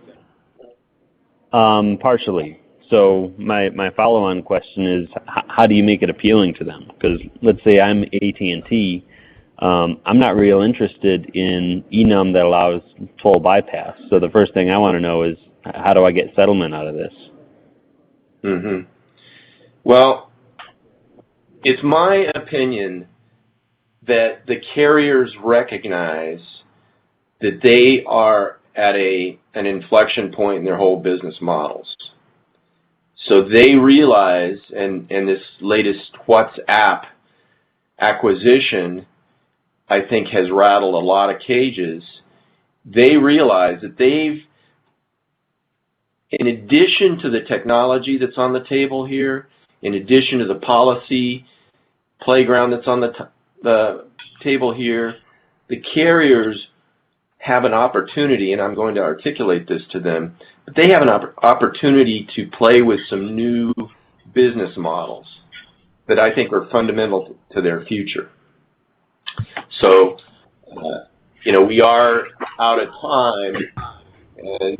S8: Partially. So my follow-on question is, how do you make it appealing to them? Because let's say I'm AT&T, I'm not real interested in enum that allows toll bypass. So the first thing I want to know is, how do I get settlement out of this?
S5: Mm-hmm. Well, it's my opinion that the carriers recognize that they are at an inflection point in their whole business models. So they realize, and this latest WhatsApp acquisition, I think, has rattled a lot of cages. They realize that in addition to the technology that's on the table here, in addition to the policy playground that's on the table here, the carriers have an opportunity, and I'm going to articulate this to them, but they have an opportunity to play with some new business models that I think are fundamental to their future. So, we are out of time,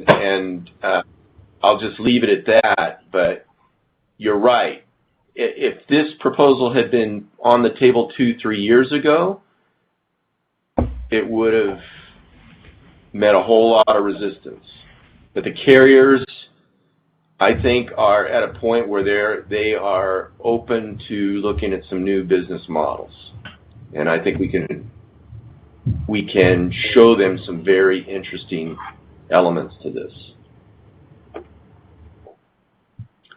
S5: and I'll just leave it at that, but you're right. If this proposal had been on the table 2-3 years ago, it would have met a whole lot of resistance. But the carriers, I think, are at a point where they are open to looking at some new business models. And I think we can show them some very interesting elements to this.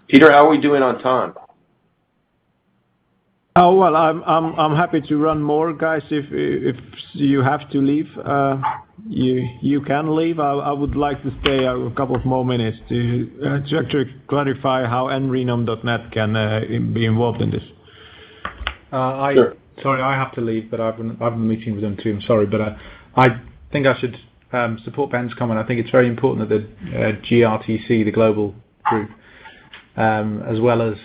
S5: Peter, how are we doing on time?
S1: Oh, well, I'm happy to run more, guys. If you have to leave, you can leave. I would like to stay a couple of more minutes to actually clarify how nrenum.net can be involved in this.
S3: Sure. Sorry, I have to leave, but I've a meeting with them too. I'm sorry, but I think I should support Ben's comment. I think it's very important that the GRTC, the global group, as well as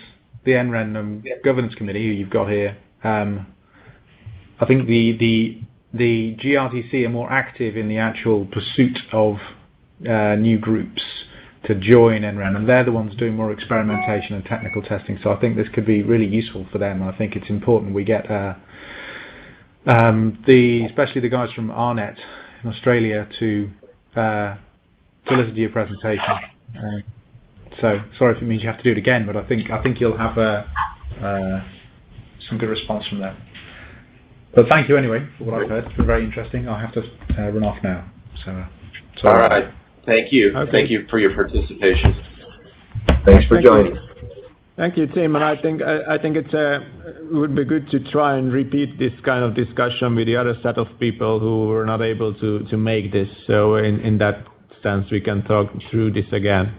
S3: the NREN governance committee, who you've got here, I think the GRTC are more active in the actual pursuit of new groups to join NREN, and they're the ones doing more experimentation and technical testing. So I think this could be really useful for them. I think it's important we get especially the guys from AARNet in Australia to listen to your presentation. So sorry if it means you have to do it again, but I think you'll have some good response from them. But thank you anyway for what I've heard. It's been very interesting. I'll have to run off now. So
S5: all right. Thank you. Okay. Thank you for your participation.
S6: Thanks for joining.
S1: Thank you, Tim. And I think it would be good to try and repeat this kind of discussion with the other set of people who were not able to make this. So in that sense, we can talk through this again.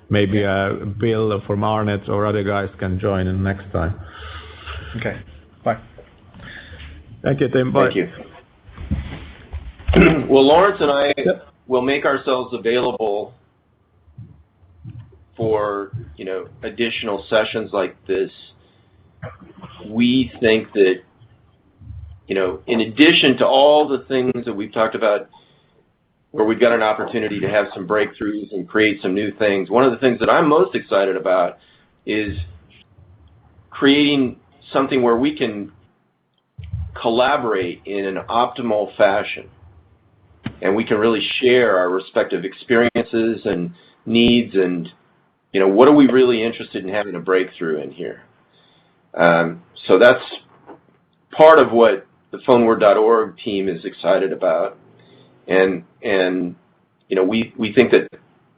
S1: Maybe Bill from AARNet or other guys can join in next time.
S3: Okay. Bye.
S1: Thank you, Tim. Bye.
S5: Thank you. Well, Lawrence and I will make ourselves available for additional sessions like this. We think that in addition to all the things that we've talked about, where we've got an opportunity to have some breakthroughs and create some new things, one of the things that I'm most excited about is creating something where we can collaborate in an optimal fashion, and we can really share our respective experiences and needs, and what are we really interested in having a breakthrough in here. So that's part of what the PhoneWord.org team is excited about. And we think that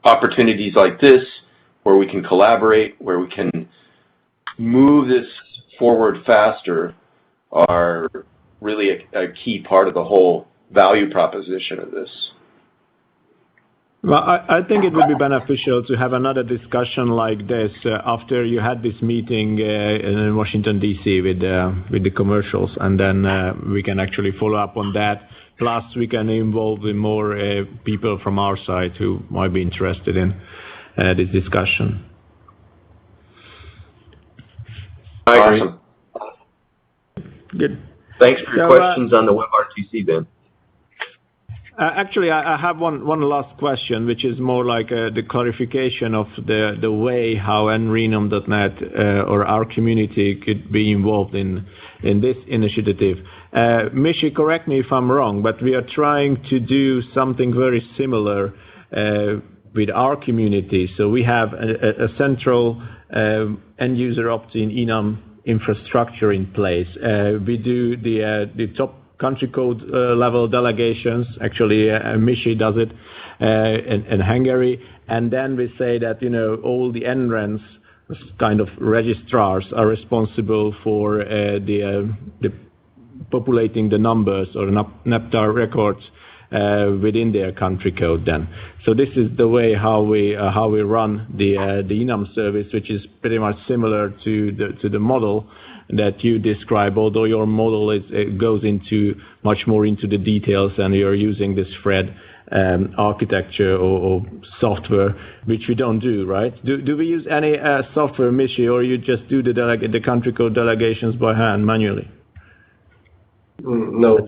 S5: opportunities like this, where we can collaborate, where we can move this forward faster, are really a key part of the whole value proposition of this.
S1: Well, I think it would be beneficial to have another discussion like this after you had this meeting in Washington, D.C. with the commercials, and then we can actually follow up on that. plus we can involve in more people from our side who might be interested in this discussion.
S6: Awesome.
S1: Good.
S6: Thanks for your questions on the WebRTC, Ben.
S1: Actually, I have one last question, which is more like the clarification of the way how nrenum.net or our community could be involved in this initiative. Mishi, correct me if I'm wrong, but we are trying to do something very similar with our community. So we have a central end-user opt-in enum infrastructure in place. We do the top country code level delegations. Actually, Mishi does it in Hungary. And then we say that, all the NRENs kind of registrars are responsible for the populating the numbers or NEPTAR records within their country code then. So this is the way how we run the enum service, which is pretty much similar to the model that you describe, although your model it goes into much more into the details, and you're using this Fred architecture or software, which we don't do, right? Do we use any software, Mishi, or you just do the country code delegations by hand manually?
S4: No,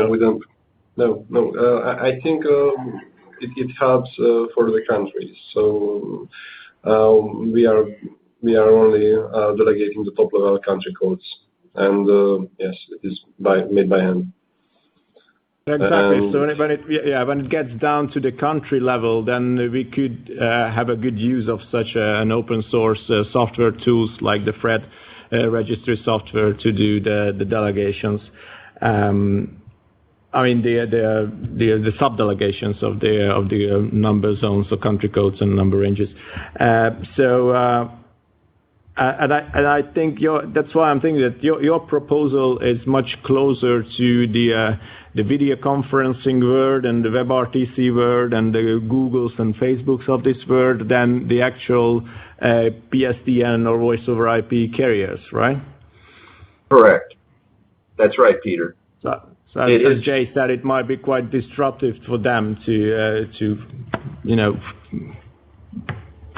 S4: we don't. No. I think it helps for the countries. So we are only delegating the top level country codes, and yes, it is made by hand.
S1: Exactly. So when it gets down to the country level, then we could have a good use of such an open source software tools like the Fred registry software to do the delegations. I mean the sub-delegations of the number zones, so country codes and number ranges. And I think that's why I'm thinking that your proposal is much closer to the video conferencing world and the WebRTC world and the Googles and Facebooks of this world than the actual PSTN or voice over IP carriers, right?
S6: Correct. That's right, Peter.
S1: So as Jay said, it might be quite disruptive for them to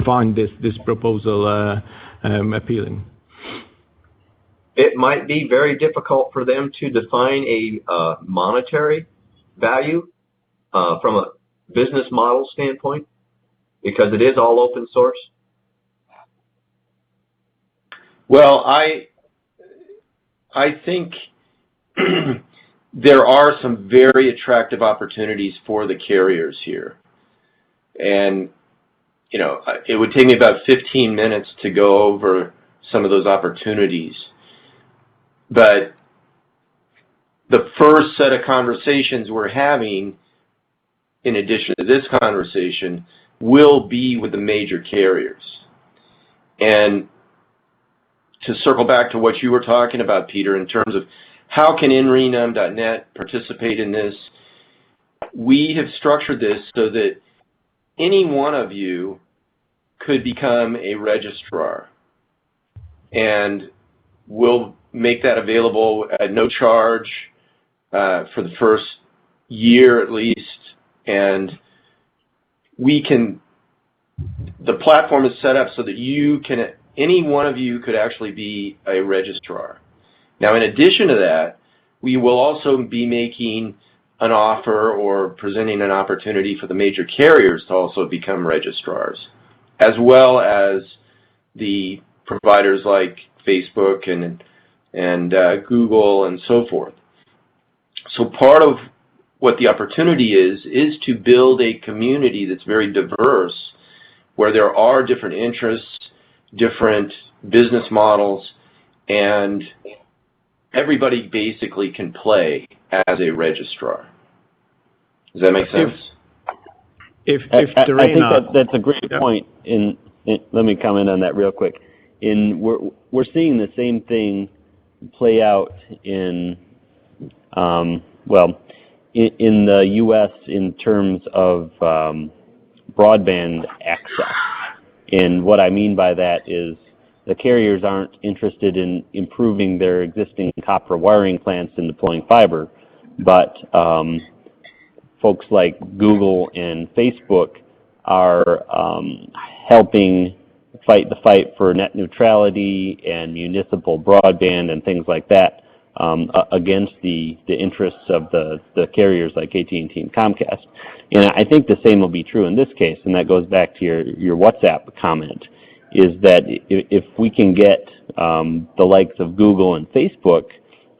S1: find this proposal appealing.
S6: It might be very difficult for them to define a monetary value from a business model standpoint, because it is all open source.
S5: Well, I think there are some very attractive opportunities for the carriers here. And, it would take me about 15 minutes to go over some of those opportunities. But the first set of conversations we're having, in addition to this conversation, will be with the major carriers. And to circle back to what you were talking about, Peter, in terms of how can nrenum.net participate in this, we have structured this so that any one of you could become a registrar. And we'll make that available at no charge for the first year at least. And the platform is set up so that any one of you could actually be a registrar. Now, in addition to that, we will also be making an offer or presenting an opportunity for the major carriers to also become registrars, as well as the providers like Facebook and Google and so forth. So part of what the opportunity is to build a community that's very diverse, where there are different interests, different business models, and everybody basically can play as a registrar. Does that make sense?
S8: I think that's a great point. Let me comment on that real quick. We're seeing the same thing play out in the U.S. in terms of broadband access. And what I mean by that is the carriers aren't interested in improving their existing copper wiring plants and deploying fiber, but folks like Google and Facebook are helping fight the fight for net neutrality and municipal broadband and things like that against the interests of the carriers like AT&T and Comcast. And I think the same will be true in this case, and that goes back to your WhatsApp comment, is that if we can get the likes of Google and Facebook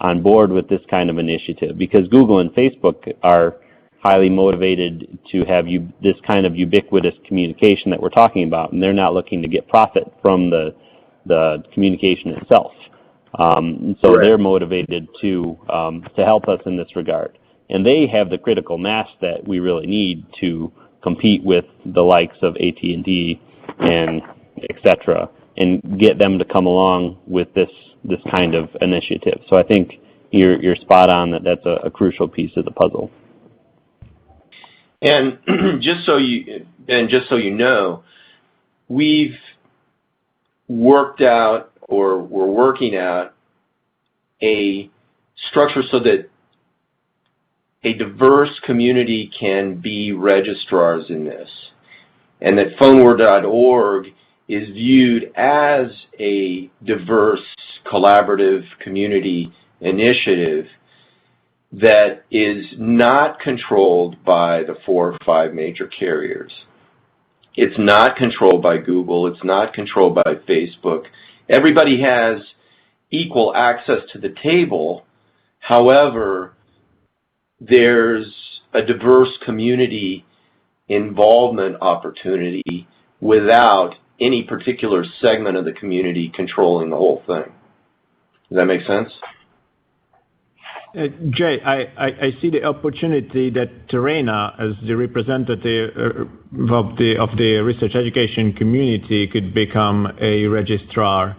S8: on board with this kind of initiative, because Google and Facebook are highly motivated to have this kind of ubiquitous communication that we're talking about, and they're not looking to get profit from the communication itself. So they're motivated to help us in this regard. And they have the critical mass that we really need to compete with the likes of AT&T and et cetera, and get them to come along with this kind of initiative. So I think you're spot on that's a crucial piece of the puzzle.
S5: And just so you know, we've worked out, or we're working out, a structure so that a diverse community can be registrars in this, and that PhoneWord.org is viewed as a diverse, collaborative community initiative that is not controlled by the 4 or 5 major carriers. It's not controlled by Google. It's not controlled by Facebook. Everybody has equal access to the table. However, there's a diverse community involvement opportunity without any particular segment of the community controlling the whole thing. Does that make sense?
S1: Jay, I see the opportunity that Terena, as the representative of the research education community, could become a registrar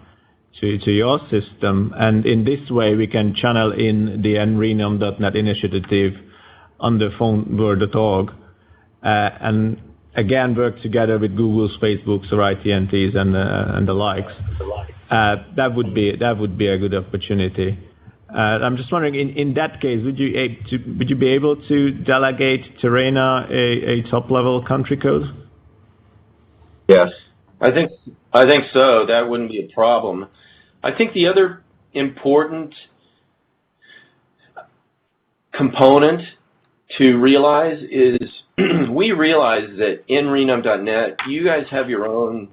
S1: to your system, and in this way we can channel in the nrenum.net initiative under PhoneWord.org, and again work together with Google's, Facebook's, or AT&T's and the likes. That would be a good opportunity. I'm just wondering, in that case, would you be able to delegate Terena a top-level country code?
S5: Yes, I think so. That wouldn't be a problem. I think the other important component to realize is we realize that in renum.net, you guys have your own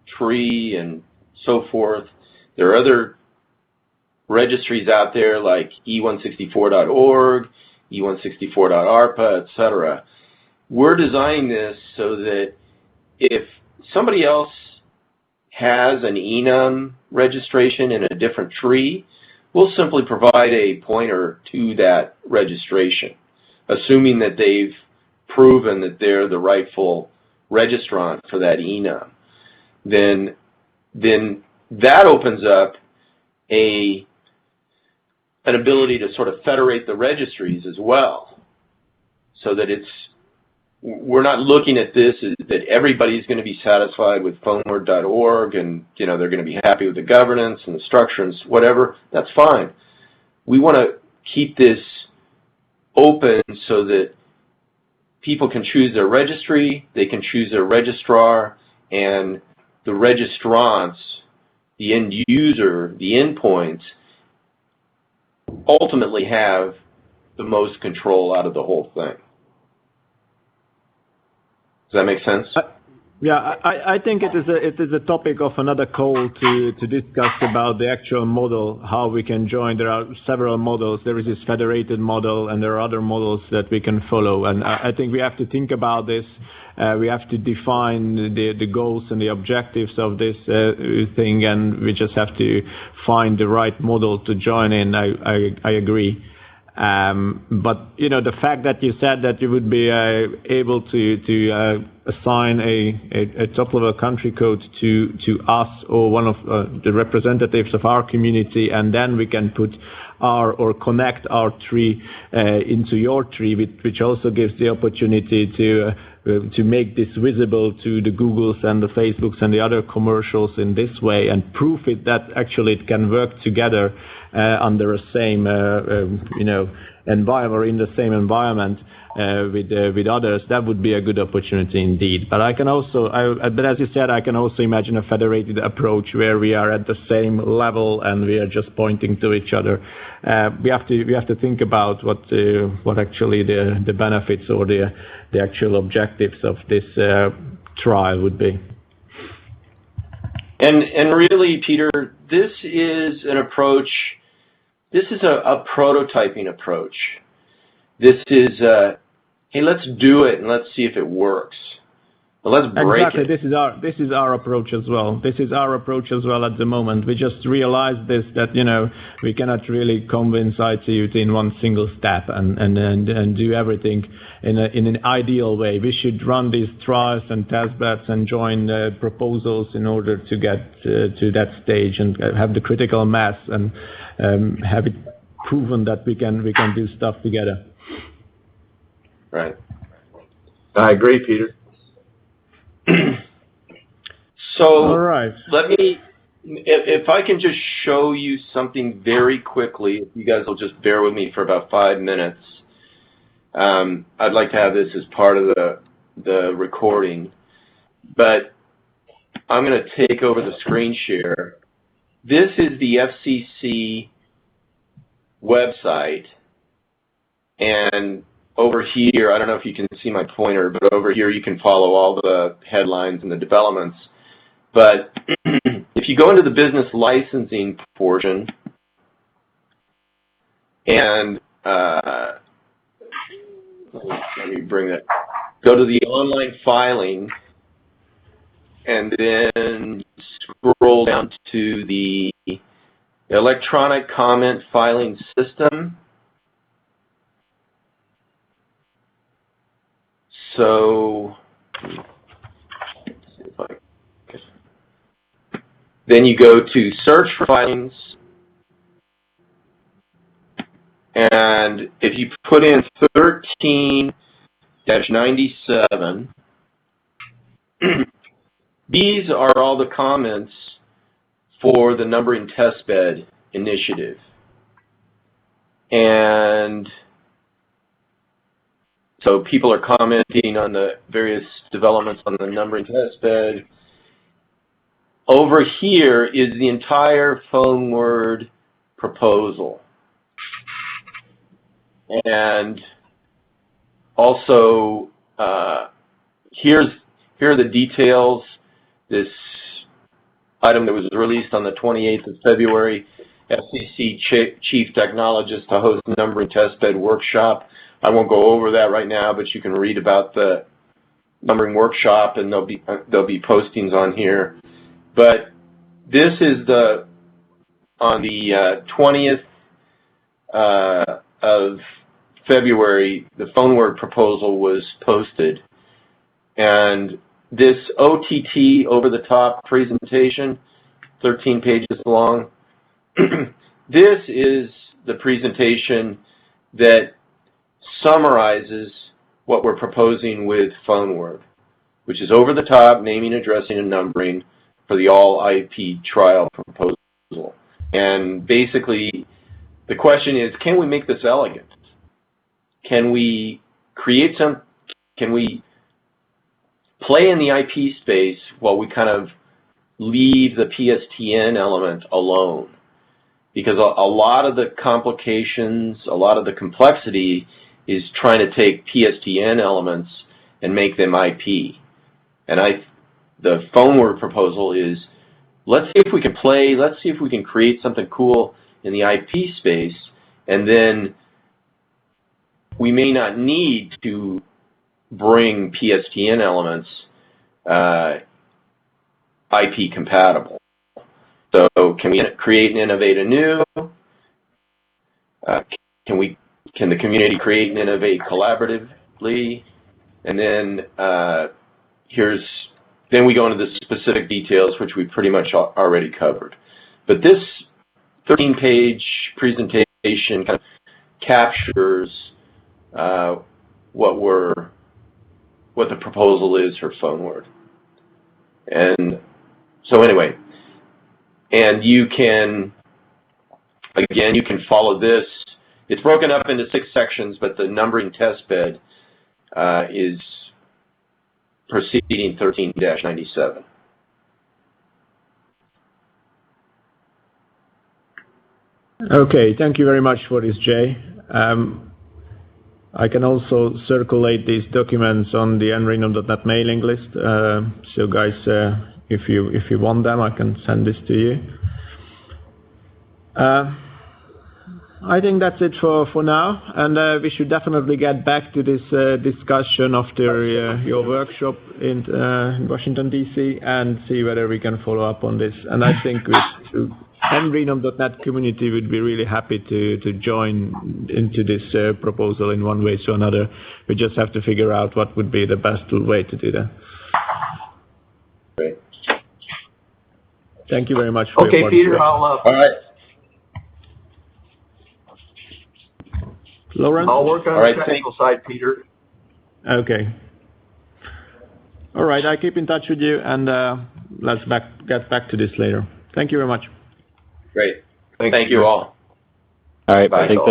S5: tree and so forth. There are other registries out there like e164.org, e164.arpa, etc. We're designing this so that if somebody else has an enum registration in a different tree, we'll simply provide a pointer to that registration, assuming that they've proven that they're the rightful registrant for that enum. Then that opens up an ability to sort of federate the registries as well, so that we're not looking at this as that everybody's going to be satisfied with PhoneWord.org and they're going to be happy with the governance and the structure and whatever. That's fine. We want to keep this open so that people can choose their registry, they can choose their registrar, and the registrants, the end user, the endpoints, ultimately have the most control out of the whole thing. Does that make sense?
S1: Yeah, I think it is a topic of another call to discuss about the actual model, how we can join. There are several models. There is this federated model, and there are other models that we can follow. And I think we have to think about this. We have to define the goals and the objectives of this thing, and we just have to find the right model to join in. I agree. But the fact that you said that you would be able to assign a top-level country code to us or one of the representatives of our community, and then we can put or connect our tree into your tree, which also gives the opportunity to make this visible to the Googles and the Facebooks and the other commercials in this way, and prove it that actually it can work together under a same environment, or in the same environment. with others, that would be a good opportunity indeed. But I can also, but as you said, I can also imagine a federated approach where we are at the same level and we are just pointing to each other. We have to think about what actually the benefits or the actual objectives of this trial would be.
S5: And really, Peter, this is an approach. This is a prototyping approach. This is hey, let's do it and let's see if it works. But let's break it.
S1: Exactly. This is our approach as well. This is our approach as well at the moment. We just realized that we cannot really convince ITU in one single step and do everything in an ideal way. We should run these trials and test beds and join proposals in order to get to that stage and have the critical mass and have it proven that we can do stuff together.
S5: Right.
S6: I agree, Peter.
S5: So
S1: all right.
S5: Let me, if I can just show you something very quickly, if you guys will just bear with me for about 5 minutes. I'd like to have this as part of the recording, but I'm going to take over the screen share. This is the FCC website, and over here, I don't know if you can see my pointer, but over here you can follow all the headlines and the developments. But if you go into the business licensing portion and let me bring that, go to the online filing and then scroll down to the electronic comment filing system. So then you go to search for filings, and if you put in 13-97, these are all the comments for the numbering testbed initiative. And so people are commenting on the various developments on the numbering testbed. Over here is the entire PhoneWord proposal. And also, here are the details. This item that was released on the 28th of February, FCC Chief Technologist to host numbering testbed workshop. I won't go over that right now, but you can read about the numbering workshop, and there'll be postings on here. But this is on the 20th of February, the PhoneWord proposal was posted, and this OTT over-the-top presentation, 13 pages long. This is the presentation that summarizes what we're proposing with PhoneWord, which is over-the-top naming, addressing, and numbering for the all-IP trial proposal. And basically, the question is, can we make this elegant? Can we create can we play in the IP space while we kind of leave the PSTN element alone? Because a lot of the complications, a lot of the complexity is trying to take PSTN elements and make them IP. And the PhoneWord proposal is, let's see if we can play, let's see if we can create something cool in the IP space, and then we may not need to bring PSTN elements IP compatible. So can we create and innovate anew? Can the community create and innovate collaboratively? And then then we go into the specific details, which we pretty much already covered. But this 13-page presentation kind of captures what the proposal is for PhoneWord. And so anyway, and you can follow this. It's broken up into 6 sections, but the numbering testbed is proceeding 13-97.
S1: Okay, thank you very much for this, Jay. I can also circulate these documents on the nreno.net mailing list. So guys, if you want them, I can send this to you. I think that's it for now, and we should definitely get back to this discussion after your workshop in Washington, D.C. and see whether we can follow up on this. And I think the nreno.net community would be really happy to join into this proposal in one way or another. We just have to figure out what would be the best way to do that.
S5: Great.
S1: Thank you very much for your
S6: Peter,
S5: all right.
S1: Lawrence?
S6: I'll work on the technical side, Peter.
S1: Okay. All right, I keep in touch with you, and let's get back to this later. Thank you very much.
S5: Great. Thank you all.
S8: All right.
S6: Bye.
S8: Thanks,